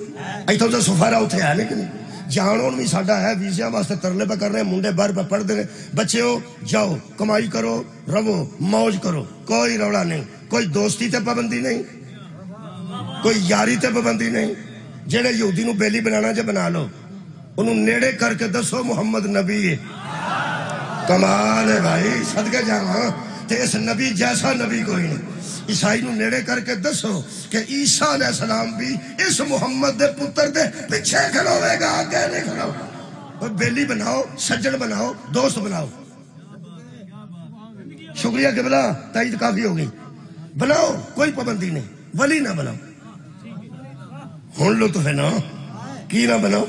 S2: اتوں دا سفارا اتنے ہے نہیں جانون بھی ساڈا ہے ویزا واسطے ترلے پہ کر رہے ہیں منڈے باہر پہ پڑھتے ہیں بچے ہو جاؤ کمائی کرو رہو موج کرو کوئی روڑا نہیں کوئی دوستی تے پابندی نہیں کوئی یاری تے پابندی نہیں جہے یہودی نو بیلی بنانا جے بنا لو انہوں نیڑے کر کے دسو محمد نبی ہے کمال ہے بھائی صدقے جاواں تے اس نبی جیسا نبی کوئی نہیں عیسائی نو نیڑے کر کے دسو کہ عیسیٰ علیہ السلام بھی اس محمد دے پتر دے پیچھے کھلوے گا آگے نہیں کھلو بیلی بناؤ سجن بناؤ دوست بناؤ شکریہ قبلہ تائید کافی ہو گئی بناؤ کوئی پابندی نہیں ولی نہ بناؤ ہن لو تو ہے نا کی نہ بناؤ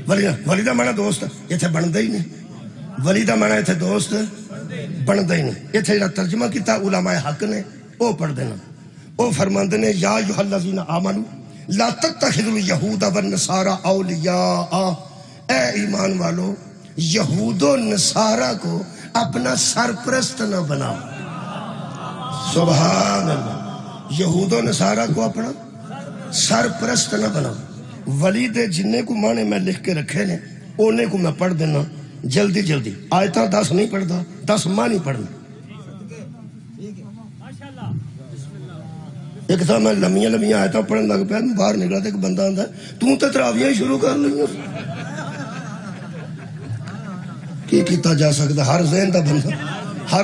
S2: ولی دا مانا دوست اتنے بنتا ہی نہیں ولی دا مانا اتنے دوست بنتا ہی نہیں اتنے جڑا ترجمہ کیتا علماء حق نے وہ پڑھ دینا وہ فرماندے نے یا ایھا الذین آمنوا لا تتخذوا اليہود والنصارى اولیاء اے ایمان والو یہود و نصارہ کو اپنا سرپرست نہ بناؤ سبحان اللہ یہود و نصارہ کو اپنا سرپرست نہ بناؤ ولی دے جننے کو مانے میں لکھ کے رکھے نے اونے کو میں پڑھ دینا جلدی جلدی آیتاں 10 نہیں پڑھتا 10 ماں نہیں پڑھنا ایک تھا میں لمیاں آیتاں پڑھن لگ پیا باہر نکلا تھا ایک بندہ آندا ہے تو تے تراویاں ہی شروع کر لئیاں کی کیتا جا سکتا ہر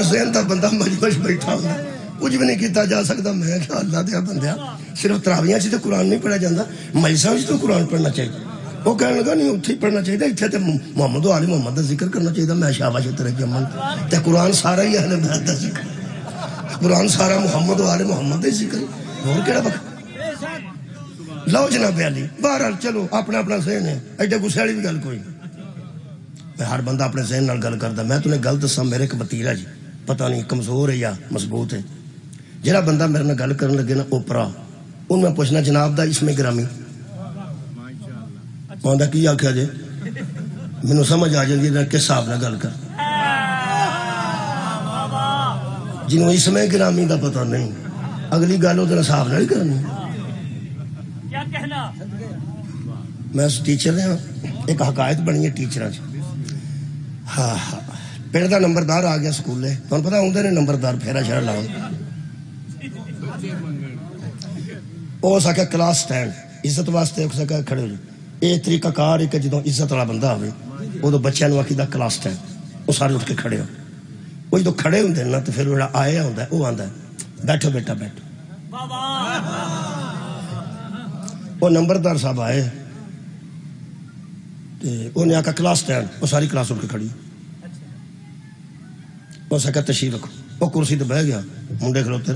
S2: ذہن دا بندہ مجمش بیٹھا ہوندا کچھ بھی نہیں کیتا جا سکتا میں کہ اللہ دیا بندیا صرف تراویاں چ تے قرآن نہیں پڑھا جاندا مجلساں وچ تو قرآن پڑھنا چاہیے وہ کہنے لگا نہیں اتھے ہی پڑھنا چاہیے اتھے تے محمد و آل محمد دا ذکر کرنا چاہیے میں شاباش تیرے جمن تے قرآن سارا ہی اہل بیت دا ذکر قرآن سارا محمد و آل محمد دا ذکر اور کیڑا وقت لو جناب علی بہرحال چلو اپنا اپنا ذہن ہے ایڈے غصے والی بھی گل کوئی میں ہر بندہ اپنے ذہن نال گل کردا میں تمہیں گل دساں میرے ایک بتیرا جی پتہ نہیں کمزور ہے یا مضبوط ہے جڑا بندہ میرے نال گل کرن لگے نا اوپرا ان میں پوچھنا جناب دا اسم گرامی آندا کی آکھیا جے مینوں سمجھ آ جاندی ہے کس حساب نال گل کر جنوں اسم گرامی دا پتہ نہیں اگلی گل وہ حساب نال ہی کرنی کیا کہنا میں ٹیچر ہاں ایک حکایت بنی ہے ٹیچراں ہاں ہاں پنڈ دا نمبردار آ گیا سکولے تمہیں پتا آدھے نے نمبردار پھیرا شہرا لاؤ وہ سکیا کلاس سٹینڈ عزت واسطے ہو سکیا کھڑے ہو جائے یہ طریقہ کار ہے کہ جدو عزت والا بندہ آئے وہ بچوں کو آخی کلاس سٹینڈ وہ سارے اٹھ کے کھڑے ہو وہ جدو کھڑے ہوں نا تو پھر وہ آیا ہوں وہ آتا ہے بیٹھو بیٹا بیٹھو وہ نمبردار صاحب آئے انہیں آکا کلاس سٹینڈ وہ ساری کلاس اٹھ کے کھڑی وہ سکا تشریف رکھو وہ کرسی تے بہ گیا منڈے کھلوتے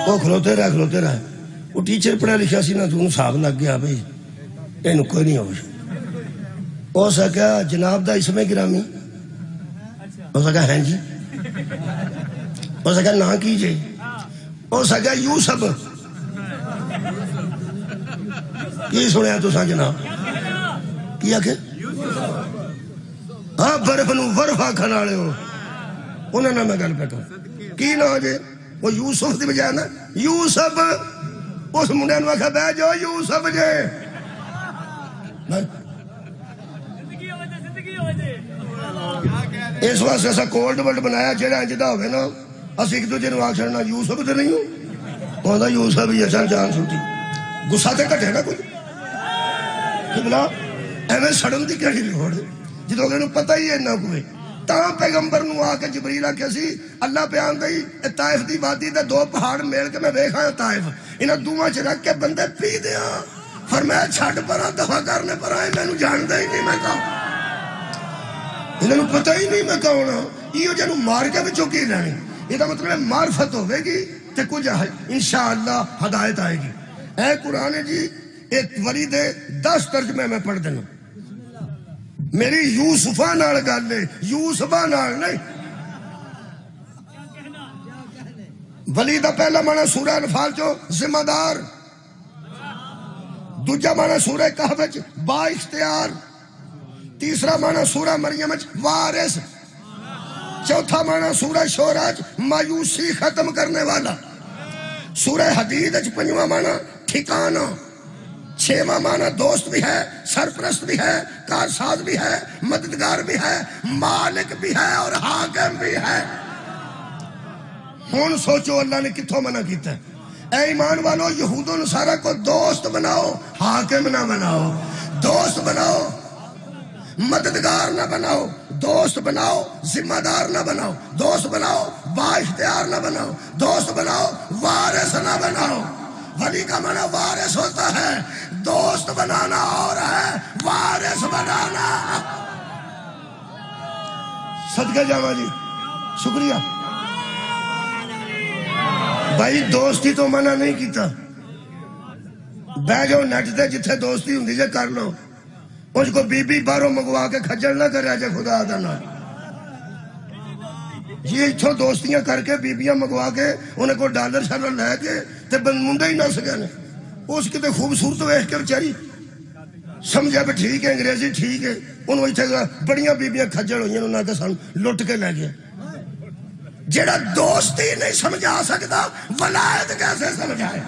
S2: وہ کھلوتے رہے وہ ٹیچر پڑھا لکھا سی نا تو انہوں صاحب لگ گیا بھائی یہ کوئی نہیں ہو وہ سکا جناب دا اسم گرامی وہ سکا ہیں جی وہ سکا نہ کیجئے وہ سکا یوسف کی سنیا تو سا جناب کی آکھے ہاں برف نو برف آکھن والے ہو انہوں نے میں گل پہ کر کی نہ جے وہ یوسف دی بجائے نا یوسف اس منڈے نے آخیا بہ جو یوسف جے اس واسطے ایسا کولڈ ورلڈ بنایا جہاں انجدہ ہوئے نا اسی ایک دوجے نو آخ چھڑنا یوسف تو نہیں ہوں کہتا یوسف ہی ہے چل جان چھوٹی غصہ تے کٹے نا کوئی قبلہ ایویں سڑن دی کہڑی لوڑ جدوں اگلے نو پتہ ہی ہے نہ کوئی تاں پیغمبر نو آ کے جبریل آ کے سی اللہ بیان دئی طائف دی وادی دے دو پہاڑ میل کے میں ویکھ آیا طائف انہاں دوواں چ رکھ کے بندے پی دیاں فرمایا چھڈ پراں دفع کرنے پر آئے مینوں جاندا ہی نہیں میں کہاں انہاں نو پتہ ہی نہیں میں کون ہاں ایو جنوں مار کے وچوں کی لینی یہ مطلب معرفت ہوے گی تے کچھ انشاءاللہ ہدایت آئے گی اے قرآن جی ایک ولی دے 10 ترجمے میں پڑھ دینا میری یوسفہ نال گل ہے یوسفہ نال نہیں ولی دا پہلا معنی سورہ انفال چو ذمہ دار دوجا معنی سورہ کہف وچ با اختیار تیسرا معنی سورہ مریم وچ وارث چوتھا معنی سورہ شورہ وچ مایوسی ختم کرنے والا سورہ حدید وچ پنجواں معنی ٹھکانہ چھواں معنی دوست بھی ہے سرپرست بھی ہے کارساز بھی ہے مددگار بھی ہے مالک بھی ہے اور حاکم بھی ہے ہون سوچو اللہ نے کتھوں منع کیتا ہے اے ایمان والو یہود و نصارہ کو دوست بناؤ حاکم نہ بناؤ دوست بناؤ مددگار نہ بناؤ دوست بناؤ ذمہ دار نہ بناؤ دوست بناؤ با اختیار نہ بناؤ دوست بناؤ وارث نہ بناؤ ولی کا معنی وارث ہوتا ہے دوست بنانا اور ہے وارث بنانا صدقہ جاوا جی شکریہ بھائی دوستی تو منع نہیں کیتا بہ جو نیٹ تے جتھے دوستی ہوندی جے کر لو اس کو بی بی باہروں منگوا کے کھجل نہ کرے جے خدا دا نام یہ اتھوں دوستیاں کر کے بیبیاں منگوا کے انہیں کو ڈالر شالر لے کے تے بندے ہی نہ سکے اس کی تے خوبصورت ویکھ کے بیچاری سمجھا بھی ٹھیک ہے انگریزی ٹھیک ہے انہوں اتنے بڑیاں بیبیاں کھجل ہوئی انہوں نے کہ سن لٹ کے لے گیا جیڑا دوستی نہیں سمجھا سکتا ولایت کیسے سمجھائے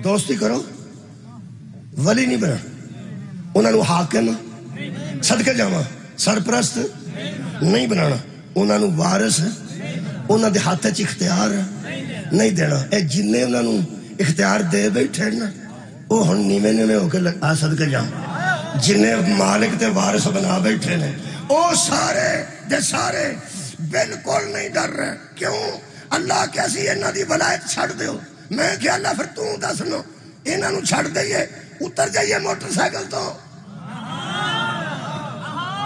S2: دوستی کرو ولی نہیں بنا انہوں نے حاکم صدقے جاواں سرپرست نہیں بنانا انہوں نے وارث انہوں دے ہاتھ چ اختیار نہیں دینا اے جنہیں انہوں نے اختیار دے بیٹھے نا وہ ہن نیویں نیویں ہو کے آ صدقے جاواں جنہیں مالک تے وارث بنا بیٹھے نے وہ سارے دے سارے بالکل نہیں ڈر رہے کیوں اللہ کیسی انہاں دی ولایت چھڑ دیو میں کہ اللہ پھر تو دس نو انہاں نو چھڑ دئیے اتر جائیے موٹر سائیکل تو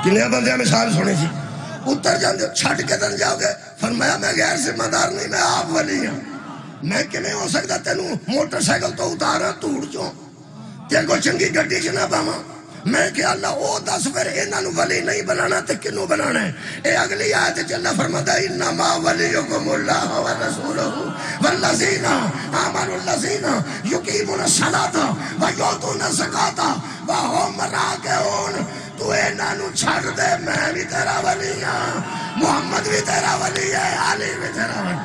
S2: کنیا بندے مثال سنی سی اتر جاندے چھٹ کے دن جاؤ گے فرمایا میں غیر ذمہ دار نہیں میں آپ ولی ہوں میں کیویں ہو سکتا تینوں موٹر سائیکل تو اتارا توڑ چوں تیرے کو چنگی گڈی چ نہ پاواں میں کہ اللہ او دس پھر انہاں نو ولی نہیں بنانا تے کنوں بنانا ہے اے اگلی آیت وچ اللہ فرماتا ہے انما ولیکم اللہ ورسولہ والذین آمنوا الذین یقیمون الصلاۃ ویؤتون الزکاۃ وهم راکعون تو انہاں نو چھڑ دے میں بھی تیرا ولی ہاں محمد بھی تیرا ولی ہے علی بھی تیرا ولی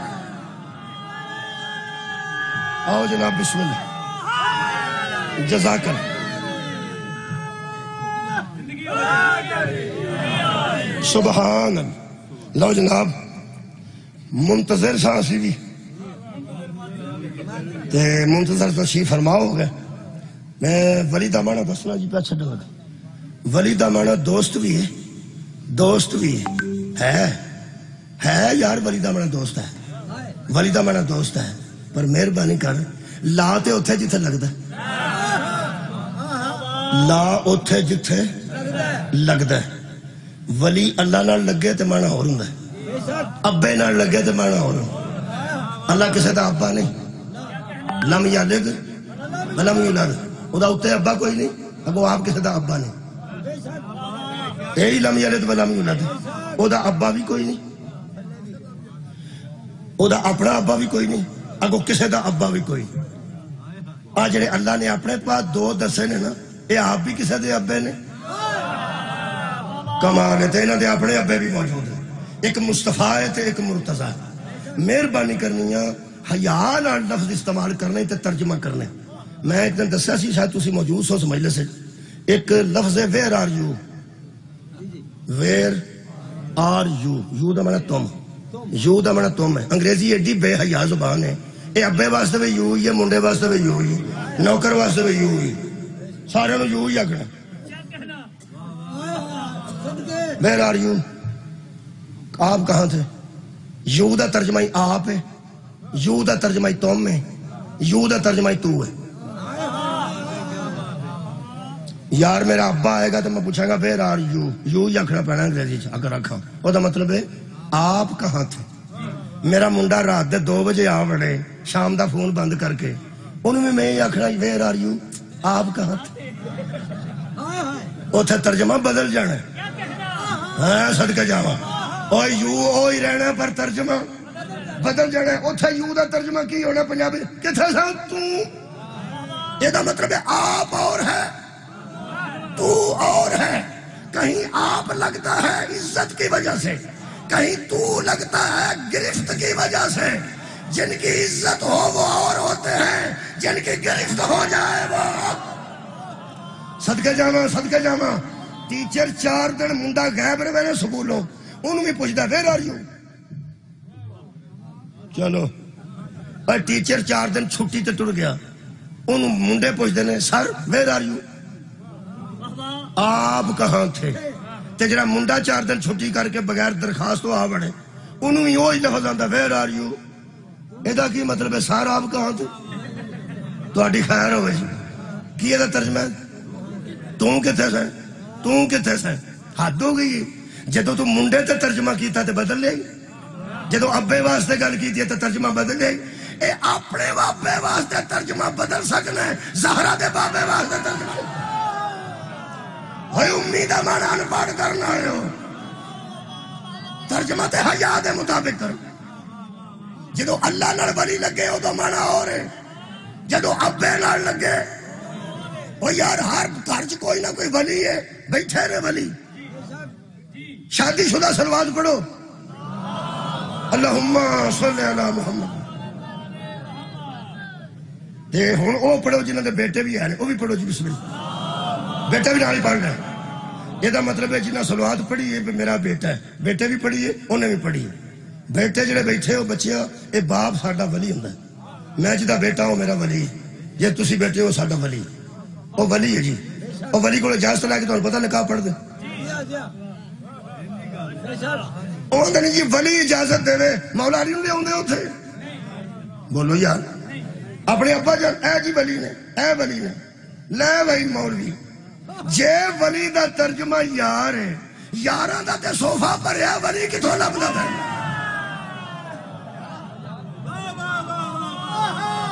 S2: آؤ جناب بسم اللہ جزاک اللہ سبحان اللہ لو جناب منتظر سانسی بھی تے منتظر تو شی فرماؤ ہو گئے میں ولی دا معنی دسنا جی پہ چھڑا لگا ولی دا معنی دوست بھی ہے یار ولی دا معنی دوست ہے ولی دا معنی دوست ہے پر مہربانی کر لا تے اتھے جتھے لگتا ہے لا اتھے جتھے لگتا ہے ولی اللہ نال لگے تے مانا ہو رہا ہے ابے نال لگے تے مانا ہو رہا اللہ کسے دا ابا نہیں لم یلد ولم یولد او دا اتے ابا کوئی نہیں اگو آپ کسے دا ابا نہیں اے لم یلد ولم یولد او دا ابا بھی کوئی نہیں او دا اپنا ابا بھی کوئی نہیں اگو کسے دا ابا بھی کوئی آ جڑے اللہ نے اپنے پاس دو دسے نے نا اے آپ بھی کسے دے ابے نے کمال ہے تے انہاں دے اپنے ابے بھی موجود ہیں ایک مصطفیٰ ہے تے ایک مرتضیٰ ہے مہربانی کرنی ہے حیا نال لفظ استعمال کرنے تے ترجمہ کرنے میں ایک دن دسیا سی شاید تسی موجود سو اس مجلس سے ایک لفظ ہے where are you where are you you دا معنی تم یو دا معنی تم ہے انگریزی ایڈی بے حیا زبان ہے اے ابے واسطے بھی یو ہی ہے منڈے واسطے بھی یو ہی نوکر واسطے بھی یو ہی سارے نو یو ہی آکھنا ویئر آر یو آپ کہاں تھے یو دا ترجمہ آپ ہے یو دا ترجمہ تم ہے یو دا ترجمہ تو ہے یار میرا ابا آئے گا تو میں پوچھاں گا ویئر آر یو یو ہی آکھنا پینا انگریزی اگر رکھا وہ دا مطلب ہے آپ کہاں تھے میرا منڈا رات دے 2 بجے آ بڑے شام دا فون بند کر کے انہوں میں ہی آکھنا ویئر آر یو آپ کہاں تھے اتھے ترجمہ بدل جانا ہاں صدقہ جاوا او یو او ہی رہنا پر ترجمہ بدل جانا اتھے یو دا ترجمہ کی ہونا پنجابی کتھے سا تو یہ دا مطلب ہے آپ اور ہے تو اور ہے کہیں آپ لگتا ہے عزت کی وجہ سے کہیں تو لگتا ہے گرفت کی وجہ سے جن کی عزت ہو وہ اور ہوتے ہیں جن کی گرفت ہو جائے وہ صدقے جاما ٹیچر 4 دن منڈا غائب رہے نے سکولوں انہوں بھی پوچھتا ویئر آر یو چلو پر ٹیچر 4 دن چھٹی تے ٹر گیا انہوں منڈے پوچھتے ہیں سر ویئر آر یو آپ کہاں تھے تے جڑا منڈا 4 دن چھٹی کر کے بغیر درخواست تو آ بڑے انہوں ہی وہی لفظ آندا ویئر آر یو ایدا کی مطلب ہے سر آپ کہاں تھے تہاڈی خیر ہوئے جی کی ایدا ترجمہ ہے تو کتھے سے حد ہو گئی جدو تو منڈے تے ترجمہ کیتا تے بدل لے جدو ابے واسطے گل کیتی تے ترجمہ بدل لے اے اپنے بابے واسطے ترجمہ بدل سکنا ہے زہرا دے بابے واسطے ترجمہ ہوئے امید امان انپاڑ کرنا ہے ترجمہ تے حیا دے مطابق کر جدو اللہ نال ولی لگے ہو تو مانا اور ہے جدو ابے نال لگے وہ یار ہر گھر کوئی نہ کوئی ولی ہے بیٹھے رہے ولی شادی شدہ سلوات پڑھو اللہم صلی اللہ محمد تے ہن او پڑھو جنہاں دے بیٹے بھی ہیں وہ بھی پڑھو جی بسم اللہ بیٹا بھی نال پڑھ رہا ہے یہ دا مطلب ہے جنہاں سلوات پڑھی ہے میرا بیٹا ہے بیٹے بھی پڑھی ہے انہیں بھی پڑھی ہے بیٹے جڑے بیٹھے ہو بچیاں اے باپ ساڈا ولی ہوندا ہے میں جدا بیٹا ہوں میرا ولی جے تسی بیٹے ہو ساڈا ولی وہ ولی ہے جی وہ ولی کو اجازت لے کے تمہیں پتہ نکاح پڑھ دے اوندے نہیں جی ولی اجازت دے وے مولا علی نوں لے اوندے اوتھے بولو یار اپنے ابا جان اے جی ولی نے اے ولی نے لے وہی مولوی جے ولی دا ترجمہ یار ہے یاراں دا تے صوفہ بھریا ولی کتھوں لبدا پیا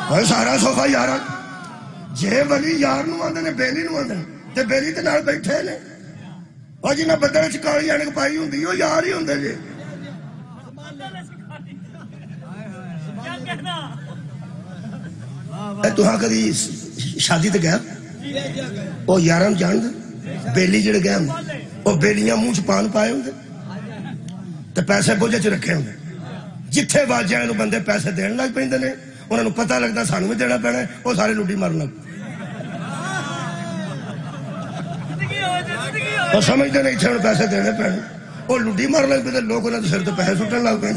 S2: اوے سارا صوفہ یاراں جے ولی یار نو آندے نے بیلی نو آندے تے بیلی تے نال بیٹھے نے او جنہاں بدل وچ کالی اینک پائی ہوندی او یار ہی ہوندے جے اے تہاں کدی شادی تے گیا او یاراں جان دے بیلی جڑے گئے ہوندے او بیلیاں منہ چ پان پائے ہوندے تے پیسے بوجھے چ رکھے ہوندے جتھے واجیاں نو بندے پیسے دین لگ پیندے نے انہاں نو پتہ لگدا سانوں بھی دینا پینا او سارے لڈی مارن لگ اور سمجھتے نہیں اتنے پیسے دینے پینے وہ لڈی مار لگ پہ لوگ انہوں نے سر تو پیسے سٹن لگ پہ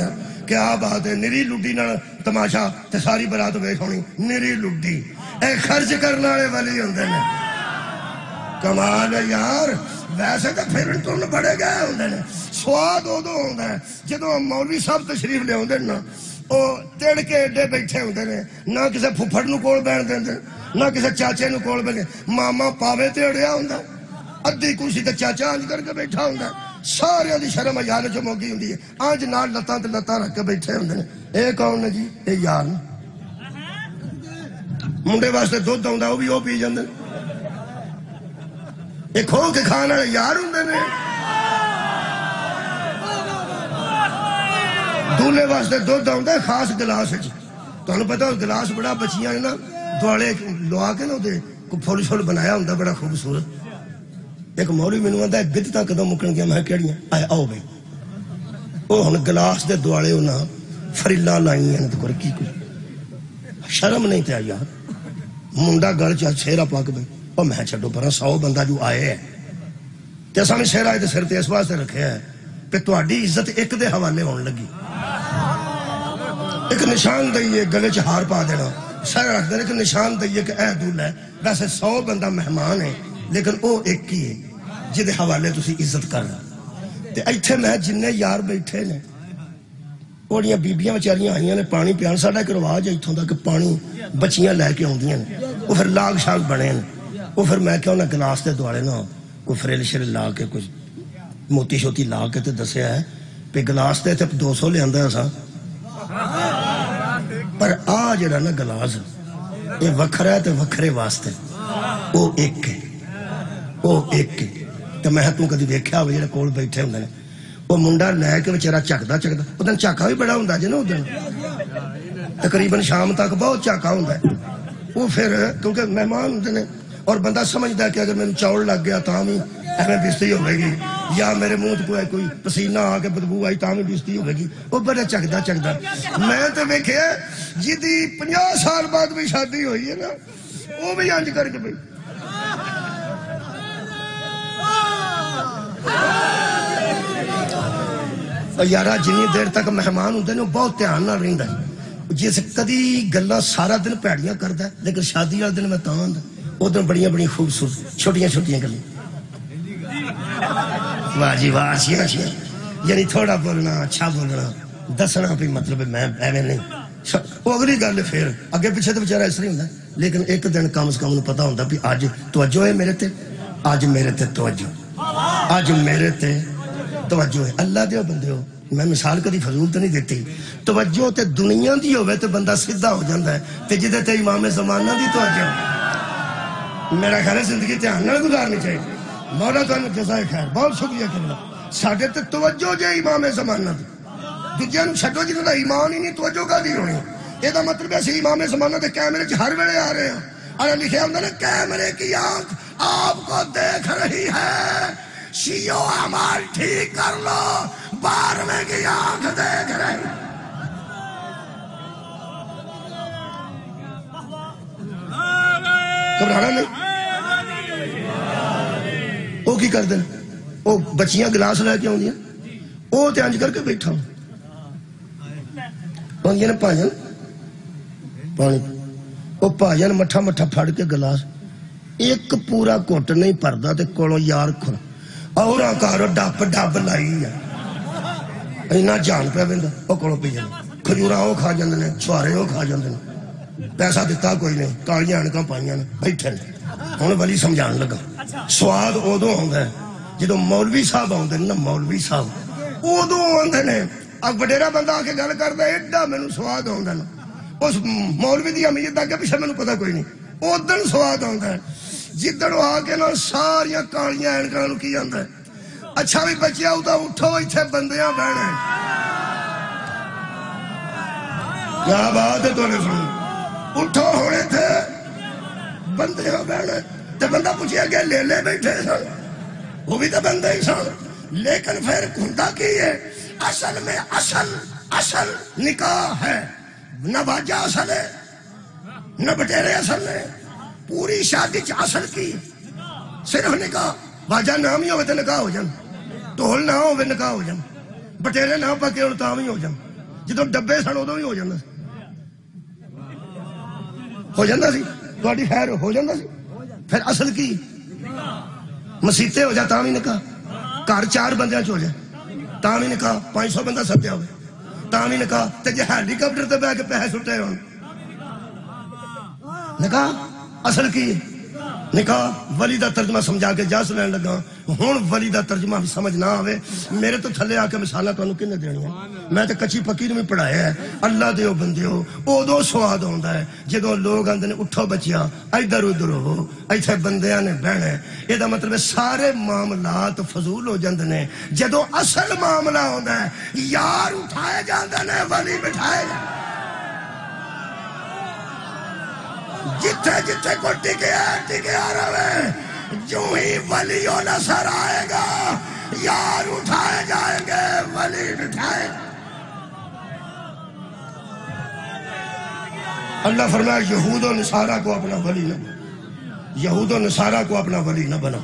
S2: کیا بات ہے نری لڈی نال تماشا تے ساری برات ویکھ ہونی نری لڈی اے خرچ کرنے والے والی ہوندے نے کمال ہے یار ویسے تو پھر تن بڑے گئے ہوندے نے سواد ادو ہوندا ہے جدوں مولوی صاحب تشریف لے اوندے نا او تڑ کے ایڈے بیٹھے ہوندے نے نہ کسے پھپھڑ نو کول بیٹھ دیندے نہ کسے چاچے نو کول بیٹھے ماما پاوے تے اڑیا ہوندا ادھی کرسی تے چاچا آنج کر کے بیٹھا ہوندا سارے دی شرم حیا چ موگی ہوندی ہے آنج نال لتاں تے لتاں رکھ کے بیٹھے ہوندے نے اے کون نے جی اے یار منڈے واسطے دودھ آوندا او بھی او پی جاندے اے کھو کے کھان والے یار ہوندے نے دولے واسطے دودھ آوندا خاص گلاس وچ تانوں پتہ گلاس بڑا بچیاں نے نا دوالے لوا کے نا دے کو پھول شول بنایا ہوندا بڑا خوبصورت ایک مولوی مینوں آندا بدعتاں کدوں مکن گیا؟ میں کہڑیاں؟ آئے آؤ بھائی وہ ہن گلاس دے دوالے انہاں فریلا لائیاں تے کر کی کوئی شرم نہیں تے یار منڈا گل چ سہرا پا کے بھائی او میں چھڈو پرا 100 بندہ جو آئے ہے تے اساں نے سہرا تے سر تے اس واسطے رکھیا ہے کہ تہاڈی عزت ایک دے حوالے ہون لگی ایک نشان دئیے گلے چ ہار پا دینا سر رکھ دینا ایک نشان دئیے کہ اے دولہ ہے ویسے 100 بندہ مہمان ہے لیکن او ایک ہی ہے جدے حوالے تسی عزت کر رہا تے ایتھے میں جننے یار بیٹھے نے اوڑیاں بیبیاں بیچاریاں آئیاں نے پانی پیان ساڈا ایک رواج ہے اتھوں دا کہ پانی بچیاں لے کے آندیاں نے وہ پھر لاگ شاگ بنے نے وہ پھر میں کہوں نا گلاس دے دوالے نا کوئی فریل شریل لا کے کچھ موتی شوتی لا کے تے دسیا ہے پہ گلاس تے 200 لے آندا اساں پر آ جڑا نا گلاس یہ وکھرا ہے تے وکھرے واسطے او ایک ہے او ایک ہے تے میں تو کدی ویکھیا ہوے جڑے کول بیٹھے ہوندے نے وہ منڈا لے کے بیچارہ چکدا او دن چاکا بھی بڑا ہوندا جے نا او دن تقریباً شام تک بہت چاکا ہوندا ہے وہ پھر کیونکہ مہمان ہوندے نے اور بندہ سمجھدا ہے کہ اگر مینوں چاول لگ گیا تاں بھی ایویں بےزتی ہوے گی یا میرے منہ تے کوئی پسینہ آ کے بدبو آئی تاں بھی بےزتی ہوے گی وہ بڑا چکدا میں تے ویکھیا جدی 50 سال بعد بھی شادی ہوئی ہے نا وہ بھی انج کر کے بھئی یارا جنی دیر تک مہمان ہوندے نے بہت دھیان نال رہندا ہے جس کدی گلاں سارا دن پیڑیاں کردا ہے لیکن شادی والے دن میں تاں آندا ادھر بڑیاں خوبصورت چھوٹیاں گلاں واہ جی واہ اچھیاں یعنی تھوڑا بولنا اچھا بولنا دسنا بھی مطلب میں ایویں نہیں وہ اگلی گل پھر اگے پیچھے تو بیچارہ اس طرح ہوندا لیکن ایک دن کم سے کم نوں پتہ ہوندا بھی اج توجہ ہے میرے تے اج میرے تے توجہ اج میرے تے توجہ ہے اللہ دے بندے ہو میں مثال کدی فضول تو نہیں دیتی توجہ تے دنیا دی ہوے تے بندہ سیدھا ہو جاندا ہے تے جدے تے امام زمانہ دی توجہ میرا خیال ہے زندگی دھیان نال گزارنی چاہیے مولا تانوں جزائے خیر بہت شکریہ کرنا ساڈے تے توجہ جے امام زمانہ دی دوجیاں نوں چھڈو جنہاں دا ایمان ہی نہیں توجہ کادی ہونی اے دا مطلب ہے امام زمانہ دے کیمرے چ ہر ویلے آ رہے ہیں اور لکھیا ہوندا نا کیمرے کی آنکھ آپ کو دیکھ رہی ہے شیو اعمال ٹھیک کر لو 12ویں کی آنکھ دیکھ رہی گھبرانا نہیں وہ کی کر دیں وہ بچیاں گلاس لے کے آدیاں وہ تے انج کر کے بیٹھا آدیاں نے پاجن پانی وہ پاجن مٹھا پھڑ کے گلاس ایک پورا گھٹ نہیں پردا تے کولوں یار کھڑا اور کارو ڈب لائی ہے اینا جان پہ ویندا او کولوں پی جاندے کھجوراں او کھا جاندے نے چھوارے او کھا جاندے نے پیسہ دتا کوئی نہیں کالیاں اڑکاں پائیاں نے بیٹھے ہن ولی سمجھان لگا سواد ادو آندا ہے جدو مولوی صاحب آندے نا مولوی صاحب ادو آندے نے وڈیرا بندہ آ کے گل کردا ایڈا مینوں سواد آندا نا اس مولوی دی امیت دا کہ پیچھے مینوں پتہ کوئی نہیں اودن سواد آندا ہے جدن آ کے نا ساریاں کالیاں اینکاں نوں کی آندا ہے اچھا بھی بچیا اُتا اٹھو ایتھے بندیاں بہنا کیا بات ہے تواڈے سن اٹھو ہونے تھے بندیاں بہنا تے بندہ پوچھیا کہ لے لے بیٹھے سن وہ بھی تو بندے ہی سن لیکن پھر ہوندا کی ہے اصل میں اصل نکاح ہے نہ باجا اصل ہے نہ بٹیرے اصل ہے پوری شادی چ اصل کی صرف نکاح باجا نام ہی ہوئے تو نکاح ہو جان ٹول نہ ہوئے نکاح ہو جان بٹیرے نہ پکے ہوں تاں بھی ہو جان جدو ڈبے سن ادو بھی ہو جاتا سی تہاڈی خیر ہو جاتا سی پھر اصل کی مسیتے ہو جائے تاں بھی نکاح گھر 4 بندیاں چ ہو جائے تاں بھی نکاح 500 بندہ سدیا ہوئے تاں بھی نکاح تے جے ہیلی کاپٹر تے بہ کے پیسے سٹے ہون نکاح اصل کی نکاح ولی دا ترجمہ سمجھا کے جس لین لگا ہن ولی دا ترجمہ بھی سمجھ نہ آوے میرے تو تھلے آ کے مثالاں تانوں کنے دینیاں میں تے کچی پکی نوں بھی پڑھایا ہے اللہ دیو بندیو اودوں سواد آندا ہے جدوں لوگ آندے نے اٹھو بچیاں ادھر ادھر ہو ایتھے بندیاں نے بہنا ہے اے دا مطلب ہے سارے معاملات فضول ہو جاندے نے جدوں اصل معاملہ ہوندا ہے یار اٹھائے جاندے نے ولی بٹھائے جاندے جتھے جتھے کو ٹکیا رہے جو ہی ولی و نصر آئے گا یار اٹھائے جائیں گے، ولی اٹھائے. اللہ فرمایا یہود و نصارہ کو اپنا ولی نہ بنا، یہود و نصارہ کو اپنا ولی نہ بنا.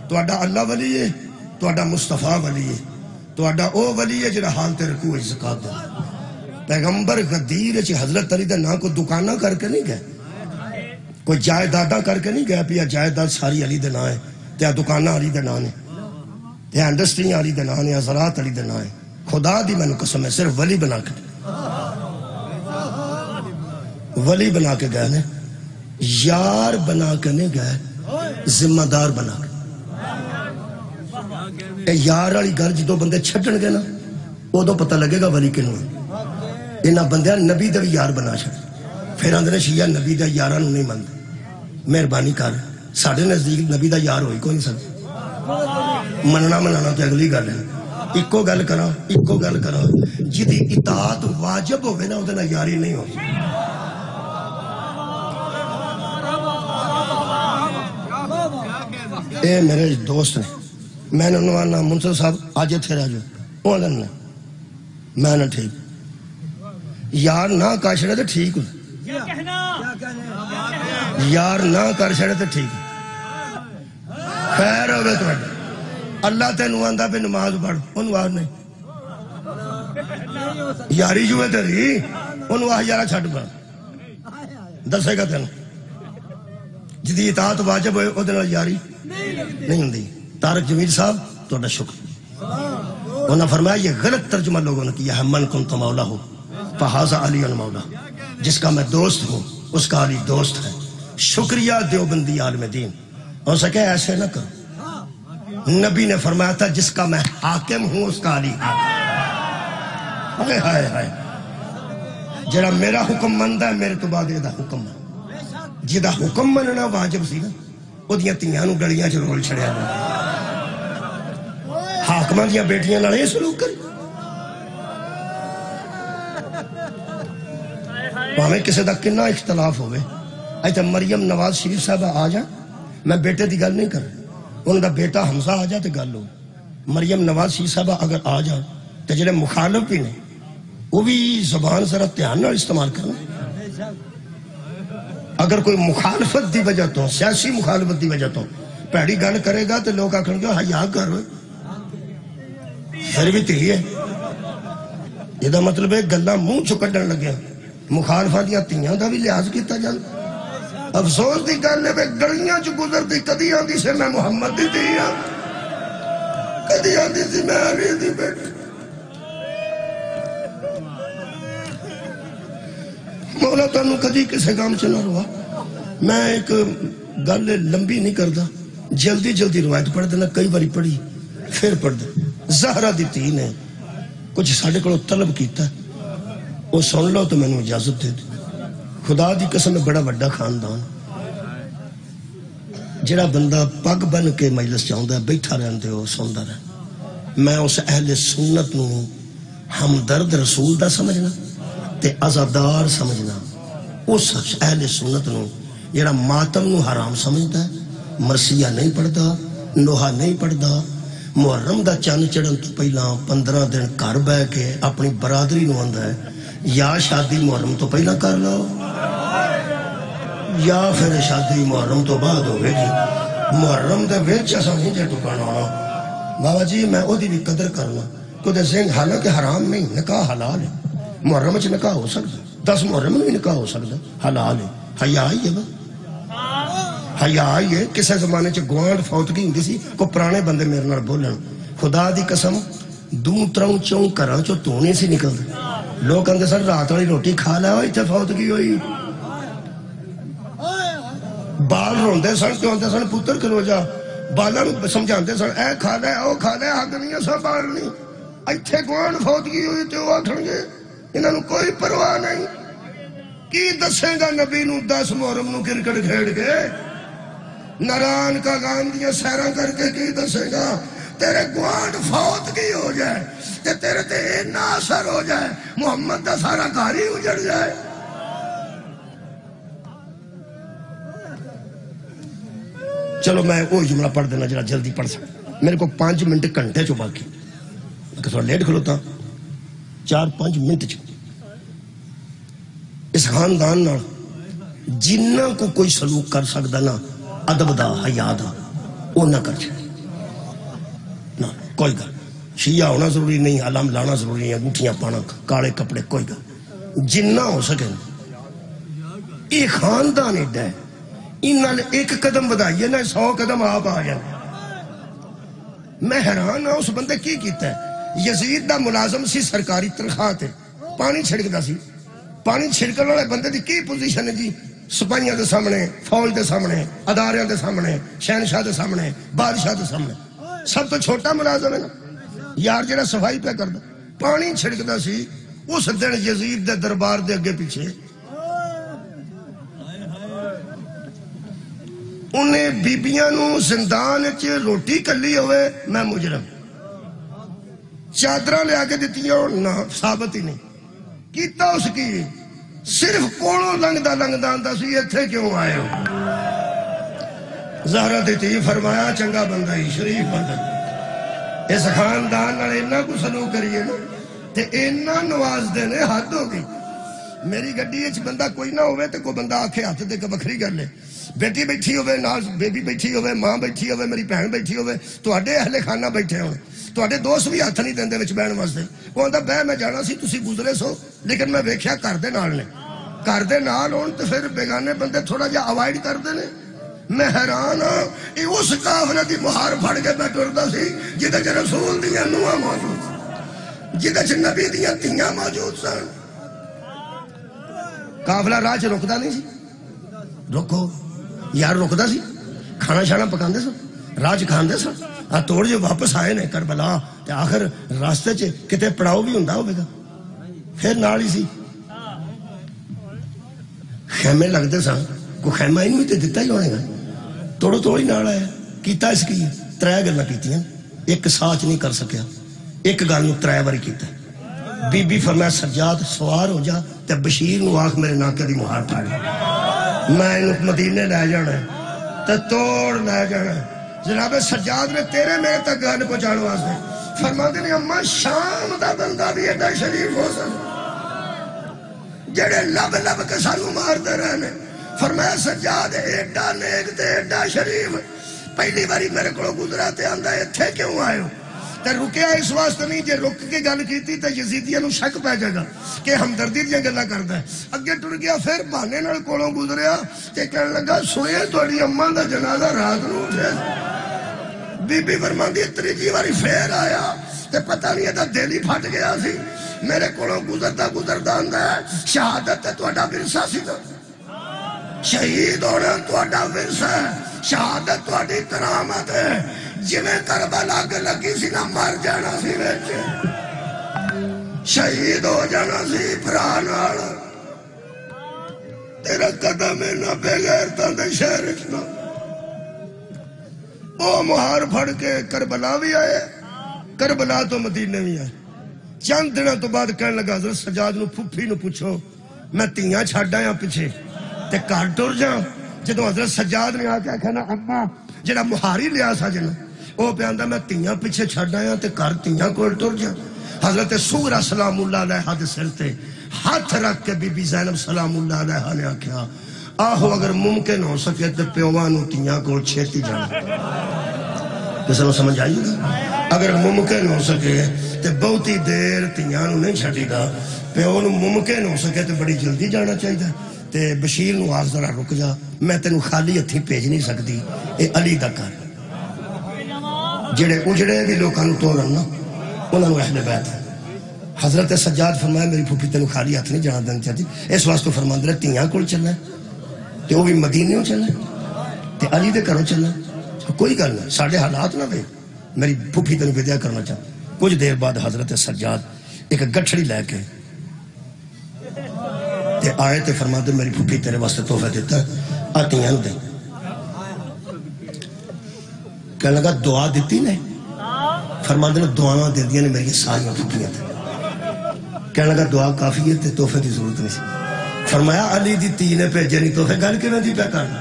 S2: تہاڈا اللہ ولی ہے، تہاڈا مصطفیٰ ولی ہے، تہاڈا او ولی ہے جڑا حالت رکوع زکات دے. پیغمبر غدیر وچ حضرت علی دا نام کو دکاناں کر کے نہیں گئے، کوئی جائیداداں کر کے نہیں گیا پیا جائیداد ساری علی دے نام ہے تے دکاناں علی دے نام ہے تے انڈسٹری علی دے نام ہے، زراعت علی دے نام ہے. خدا دی مینوں قسم ہے صرف ولی بنا کے ولی بنا کے گئے نے، یار بنا کے نہیں گئے، ذمہ دار بنا کے. اے یار والی گل جدو بندے چھڈن گے نا ادو پتہ لگے گا ولی کنوں. انہاں بندیاں نبی دے بھی یار بنا چھڈ، پھر آندے شیعہ نبی دے یاراں نوں نہیں مانتے. مہربانی کر، ساڈے نزدیک نبی دا یار ہوئی کوئی نہیں سکتا. مننا منانا تے اگلی گل ہے. اکو گل کراں جدی اطاعت واجب ہوے نا اودے نال یاری نہیں ہوندی. اے میرے دوست نے، میں نے انہوں نے منصر صاحب آج اتھے رہ جاؤ، انہوں نے میں نے ٹھیک یار نہ کر چھڑے تو ٹھیک ہو، یار نہ کر چھڑے تو ٹھیک خیر ہوگا. تو اللہ تینوں آندا پہ نماز پڑھ، انہوں آج نہیں یاری جو ہے تیری، انہوں آج یارہ چھٹ پڑھ دسے گا تینوں جدی اطاعت واجب ہوئے او دن یاری نہیں ہوندی. طارق جمیل صاحب تہاڈا شکر. انہوں نے فرمایا یہ غلط ترجمہ لوگوں نے کیا ہے، من کنت مولا ہو فہذا علی مولا، جس کا میں دوست ہوں اس کا علی دوست ہے. شکریہ دیوبندی عالم دین. ہو سکے ایسے نہ کرو، نبی نے فرمایا تھا جس کا میں حاکم ہوں اس کا علی حاکم. ہائے ہائے ہائے، جڑا میرا حکم مند ہے میرے تو بعد یہ حکم ہے. جدا حکم مننا واجب سی نا وہ دیاں تیاں نو گلیاں چ رول چھڑیا نا، حاکماں دیاں بیٹیاں نال اے سلوک کر. پاویں کسے دا کنا اختلاف ہوئے. ایتھے مریم نواز شریف صاحب آ جا، میں بیٹے دی گل نہیں کر رہا، انہوں دا بیٹا حمزہ آ جا تے گل ہو. مریم نواز شریف صاحب اگر آ جا تے جڑے مخالف بھی نے وہ بھی زبان ذرا دھیان نال استعمال کرنا. اگر کوئی مخالفت دی وجہ تو سیاسی مخالفت دی وجہ تو پیڑی گل کرے گا تو لوگ آکھن گے حیا کر، پھر بھی تھی ہے. یہ مطلب ہے گلاں منہ چ کڈن لگے مخالفہ دیاں تیاں دا بھی لحاظ کیتا جائے. افسوس دی گل ہے گلیاں چ گزرتی کدی آندی سے میں محمد دی تھی ہاں، کدی آندی سی میں علی دی بیٹی. مولا تانوں کدی کسے کام چ نہ روا. میں ایک گل لمبی نہیں کردا، جلدی جلدی روایت پڑھ دینا، کئی باری پڑھی پھر پڑھ دے. زہرا دی تھی نے کچھ ساڈے کولوں طلب کیتا، وہ سن لو تو میں نے اجازت دے دی. خدا دی قسم بڑا بڑا خاندان، جڑا بندہ پگ بن کے مجلس چاہندا ہے بیٹھا رہندے ہو سندا رہے. میں اس اہل سنت نو ہمدرد رسول دا سمجھنا تے عزادار سمجھنا. اس اہل سنت نو جڑا ماتم نو حرام سمجھدا ہے، مرثیہ نہیں پڑھدا، نوحہ نہیں پڑھدا، محرم دا چند چڑھن تو پہلا 15 دن گھر بہ کے اپنی برادری نو آندا ہے یا شادی محرم تو پہلا کر لو یا پھر شادی محرم تو بعد ہوئے گی. محرم دے وچ اساں نہیں جے ٹکانا ہونا. بابا جی میں او دی بھی قدر کرنا تو دے ذہن حالانکہ حرام نہیں، نکاح حلال ہے. محرم وچ نکاح ہو سکتا، 10 محرم میں بھی نکاح ہو سکتا، حلال ہے. حیا آئی ہے حیا آئی ہے. کسے زمانے چ گوانڈ فوتگی ہوندی سی کو پرانے بندے میرے نال بولن، خدا دی قسم 2-3 گھراں چوں تو نہیں سی نکلدا. لوگ کہندے سن رات والی روٹی کھا لے ایتھے فوتگی ہوئی. بال روندے سن کیوں آندے سن پتر کھلو جا، بالاں نوں سمجھاندے سن اے کھا لے او کھا لے، حق نہیں اساں بال نہیں. ایتھے گوانڈ فوتگی ہوئی تے او آکھن گے انہاں نوں کوئی پرواہ نہیں. کی دسے گا نبی نوں 10 محرم نوں کرکٹ کھیڈ کے، ناران کا گام دیا سیراں کر کے کی دسے گا. تیرے گوانڈ فوتگی ہو جائے تے تیرے تے اتنا اثر ہو جائے محمد دا سارا گھر ہی اجڑ جائے. چلو میں وہ جملہ پڑھ دینا جڑا جلدی پڑھ سکتا، میرے کو 5 منٹ گھنٹے چو باقی، تھوڑا لیٹ کھلوتا 4-5 منٹ چ اس خاندان نال جنہ کو کوئی سلوک کر سکتا نا ادب دا حیا دا وہ نہ کر چکے نہ کوئی گل، شیعہ ہونا ضروری نہیں، علم لانا ضروری نہیں، انگوٹھیاں پانا، کالے کپڑے، کوئی گل جنہ ہو سکے یہ خاندان ایڈا ہے، انہاں نے ایک قدم بدائیے نا 100 قدم آپ آ جائیں۔ میں حیران ہوں اس بندے کی کیتا ہے، یزید دا ملازم سی سرکاری تنخواہ تے پانی چھڑکدا سی، پانی چھڑکن والے بندے دی کی پوزیشن ہے جی؟ سپاہیاں دے سامنے، فوج دے سامنے، اداریاں دے سامنے، شہنشاہ دے سامنے، بادشاہ دے سامنے سب تو چھوٹا ملازم ہے نا یار، جڑا صفائی پہ کردا پانی چھڑکدا سی اس دن یزید دے دربار دے اگے پیچھے انہیں بیبیاں نو زندان چ روٹی کلی ہوئے میں مجرم، چادرہ لے آگے دیتی ہیں نہ ثابت ہی نہیں کیتا اس کی، صرف کونوں لنگدہ آندہ سی اتھے کیوں آئے ہو؟ زہرہ دیتی فرمایا چنگا بندہ ہی شریف بندہ اس خاندان نے انہاں کو سلوک کریے نا تے انہاں نواز دینے حد ہو گئی۔ میری گڈی اچ بندہ کوئی نہ ہوئے تے کوئی بندہ آکھے ہاتھ دے کے بکھری کر لے، بیٹی بیٹھی ہوئے، نال بیبی بیٹھی ہوئے، ماں بیٹھی ہوئے، میری بہن بیٹھی ہوئے، تواڈے اہل خانہ بیٹھے ہوئے، تواڈے دوست بھی ہاتھ نہیں دیندے وچ بہن واسطے، وہ آندا بہ میں جانا سی تسی گزرے سو لیکن میں ویکھیا گھر دے نال نے، گھر دے نال ہون تے پھر بیگانے بندے تھوڑا جہا اوائڈ کردے نے۔ میں حیران ہاں یہ اس قافلے دی مہار پھڑ کے میں ٹردا سی جہدے چ رسول دیاں نواں موجود سن، جہدے چ نبی دیاں دھیاں موجود سن۔ قافلہ راہ چ رکدا نہیں سی، رکو یار رکدا سی، کھانا شانا پکاندے سن، راہ چ کھاندے سن، توڑ جو واپس آئے نے کربلا تے آخر راستے چ کتے پڑاؤ بھی ہوندا ہوے گا، پھر نال ہی سی خیمے لگتے سن، کوئی خیمہ انہوں تے دتا ہی ہونے گا، توڑو توڑی نال آیا کیتا اس کی 3 گلاں کیتیاں، ایک ساتھ نہیں کر سکیا، ایک گل نوں 3 باری کیتا۔ بی بی فرمایا سجاد سوار ہو جا تے بشیر نو آکھ میرے ناکے دی مہار پھاڑ میں انہوں مدینے لے جانا ہے تے توڑ لے جانا ہے۔ جناب سجاد نے تیرے میرے تک گل پہنچانے واسطے فرماتے نے اماں شام دا بندہ بھی ایڈا شریف ہو سکتا جڑے لب لب کے سانو مارتے رہنے۔ فرمایا سجاد ایڈا نیک تے ایڈا شریف پہلی باری میرے کو گزرا تے آندا اتھے کیوں آئے ہو؟ تے رکیا اس واسطے نہیں جے رک کے گل کیتی تے یزیدیاں نو شک پہ جائے گا کہ ہمدردی دیاں گلاں کردا ہے۔ اگے ٹر گیا پھر بہانے نال کولوں گزریا تے کہن لگا سنیا تہاڈی اماں دا جنازہ رات نو اٹھیا۔ بی بی فرماندی 3 واری پھر آیا تے پتہ نہیں ادا دل ہی پھٹ گیا سی، میرے کولوں گزردا آندا ہے شہادت تے تہاڈا ورثہ سی، شہید ہونا تہاڈا ورثہ ہے، شہادت تہاڈی کرامت ہے، جویں کربلا اگ لگی سی نہ مر جانا سی وچ، شہید ہو جانا سی بھرا نال، تیرا قدم ہے نہ بے غیرتاں دے شہر وچ نہ۔ او مہار پھڑ کے کربلا بھی آئے، کربلا تو مدینے بھی آئے۔ چند دنوں تو بعد کہنے لگا حضرت سجاد نو پھپھی نو پوچھو میں تیاں چھڈ آیا پیچھے تے گھر ٹر جاں۔ جدوں حضرت سجاد نے آ کے آکھیا نا اما جڑا مہاری لیا سا جن وہ پہ آندا میں تیاں پیچھے چھڈ آیا تے گھر تیاں کول ٹر جاں۔ حضرت سغرا سلام اللہ علیہ دے سر تے ہاتھ رکھ کے بی بی زینب سلام اللہ علیہ نے آکھیا آہو اگر ممکن ہو سکے تے پیواں نو تیاں کول چھیتی جانا۔ کسی نو سمجھ آئی گا؟ اگر ممکن ہو سکے تے بہتی دیر تیاں نو نہیں چھڈی دا، پیو نو ممکن ہو سکے تے بڑی جلدی جانا چاہیے تے بشیر نو آخ ذرا رک جا میں تینوں خالی ہتھی بھیج نہیں سکتی، اے علی دا کر جڑے اجڑے بھی لوکاں نو توڑن نا انہاں نو اہل بیت ہے۔ حضرت سجاد فرمایا میری پھوپھی تینوں خالی ہاتھ نہیں جانا دینا چاہتی، اس واسطے فرماندے رہے تیاں کول چلنا تے وہ بھی مدینے چلنا تے علی دے گھروں چلنا، کوئی گل نہیں ساڈے حالات نہ دے میری پھوپھی تینوں وداع کرنا چاہتا۔ کچھ دیر بعد حضرت سجاد ایک گٹھڑی لے کے تے آئے تے فرماتے میری پھوپھی تیرے واسطے تحفہ دیتا ہے آتیاں دے۔ کہنے لگا دعا دیتی نے؟ فرماتے نے دعاواں دے دیا نے میری ساریاں پھوپھیاں تھے۔ کہنے لگا دعا کافی ہے تے تحفے دی ضرورت نہیں سی۔ فرمایا علی دی تی نے بھیجے نہیں تحفے گل کیویں دی پیا کرنا؟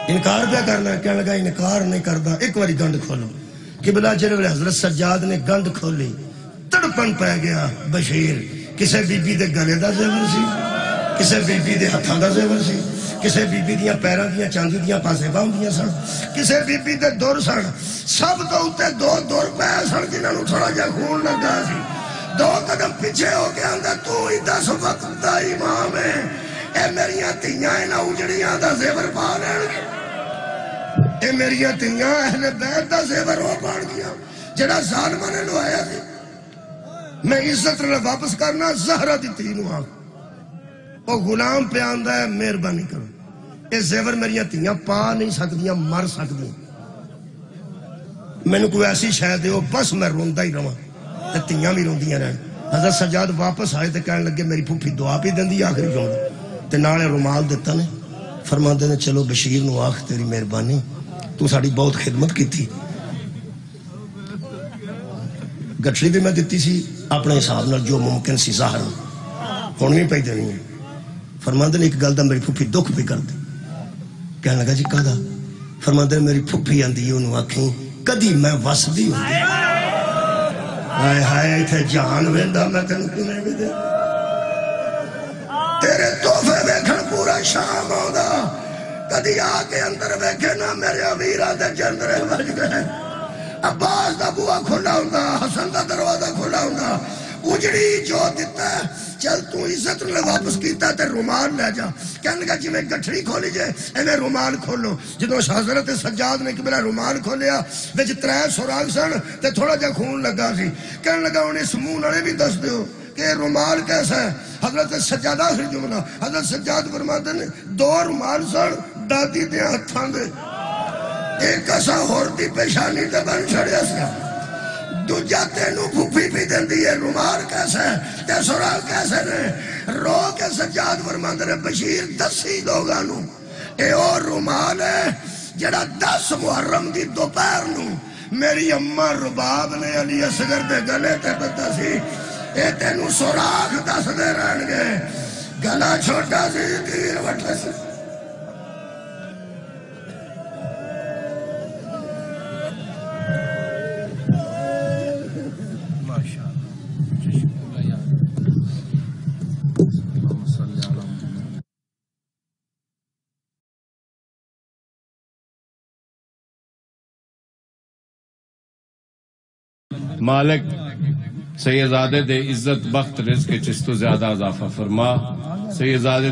S2: انکار پہ کرنا ہے. کہنے لگا انکار نہیں کردا, ایک باری گنڈ کھولو. قبلہ جڑے ویلے حضرت سجاد نے گنڈ کھولی تڑپن پہ گیا بشیر. کسے بی بی دے گلے دا زیور سی, کسے بی بی دے ہتھاں دا زیور سی, کسے بی بی دیاں پیراں دیاں چاندی دیاں پاسے باندیاں سن, کسے بی بی دے دور سن. سب تو اتے دو دور پہ سن جنہاں نوں تھوڑا جہا خون لگا سی. دو قدم پیچھے ہو کے آندا تو ہی 10 وقت دا امام ہے, اے میریاں تیاں انہاں اجڑیاں دا زیور پا لین گے, اے میریاں تیاں اہل بیت دا زیور ہو پان گیا جڑا ظالماں نے لوایا سی. میں عزت نے واپس کرنا زہرہ دی تینوں آنکھ. وہ غلام پہ آندہ ہے مہربانی کرو, اے زیور میریاں تیاں پا نہیں سکدیاں, مر سکدیاں. میں نے کوئی ایسی شاید ہے بس میں روندہ ہی رہا تے تیاں بھی روندیاں رہن. حضرت سجاد واپس آئے تے کہنے لگے میری پھوپھی دعا بھی دن دی آخری جملہ تے نالے رومال دیتا نے. فرماندے نے چلو بشیر نو آخ تیری مہربانی, تو ساڑی بہت خدمت کی تھی. گٹھڑی بھی میں دیتی سی اپنے حساب نال جو ممکن سی ظاہر ہون نہیں پہ دینی ہے. فرماندے نے ایک گل دا میری پھوپھی دکھ بھی کر دی. کہنے لگا جی کہا, فرماندے نے میری پھوپھی آندی انہوں آکھیں کدی میں وس دی ہوں. ہائے ہائے تھے جان ویندا میں تینوں کیویں بھی دے, تیرے تحفے ویکھن پورا شام آندا, کدی آ کے اندر ویکھے نا میرے امیراں دے جندرے وج گئے. عباس دا بوا کھلا ہوندا, حسن دا دروازہ کھلا ہوندا, اجڑی جو دیتا ہے چل تو عزت نے واپس کیتا تے رومال لے جا. کہنے لگا جی میں گٹھڑی کھولی جائے ایویں رومال کھولو. جدوں حضرت سجاد نے قبلہ رومال کھولیا وچ 3 سوراخ سن تے تھوڑا جہا خون لگا سی. کہنے لگا ہن اس منہ نالے بھی دس دیو کہ رومال کیسا ہے. حضرت سجاد آخری جملہ, حضرت سجاد فرماتے نے 2 رومال سن دادی دے ہتھاں دے, ایک اسا ہور دی پیشانی تے بن چھڑیا سی, دوجا تینوں پھوپھی بھی دیندی ہے. رومال کیسا ہے تے سوراخ کیسے نے. رو کے سجاد فرماندے نے بشیر دسی لوگاں نوں اے او رومال ہے جڑا 10 محرم دی دوپہر نوں میری اماں رباب نے علی اصغر دے گلے تے پتا سی. اے تینوں سوراخ دس دے رہن گے, گلا چھوٹا سی تیر وٹے سی.
S3: مالک سیدزادے دے عزت بخت رزق چستو زیادہ اضافہ فرما. سیدزادے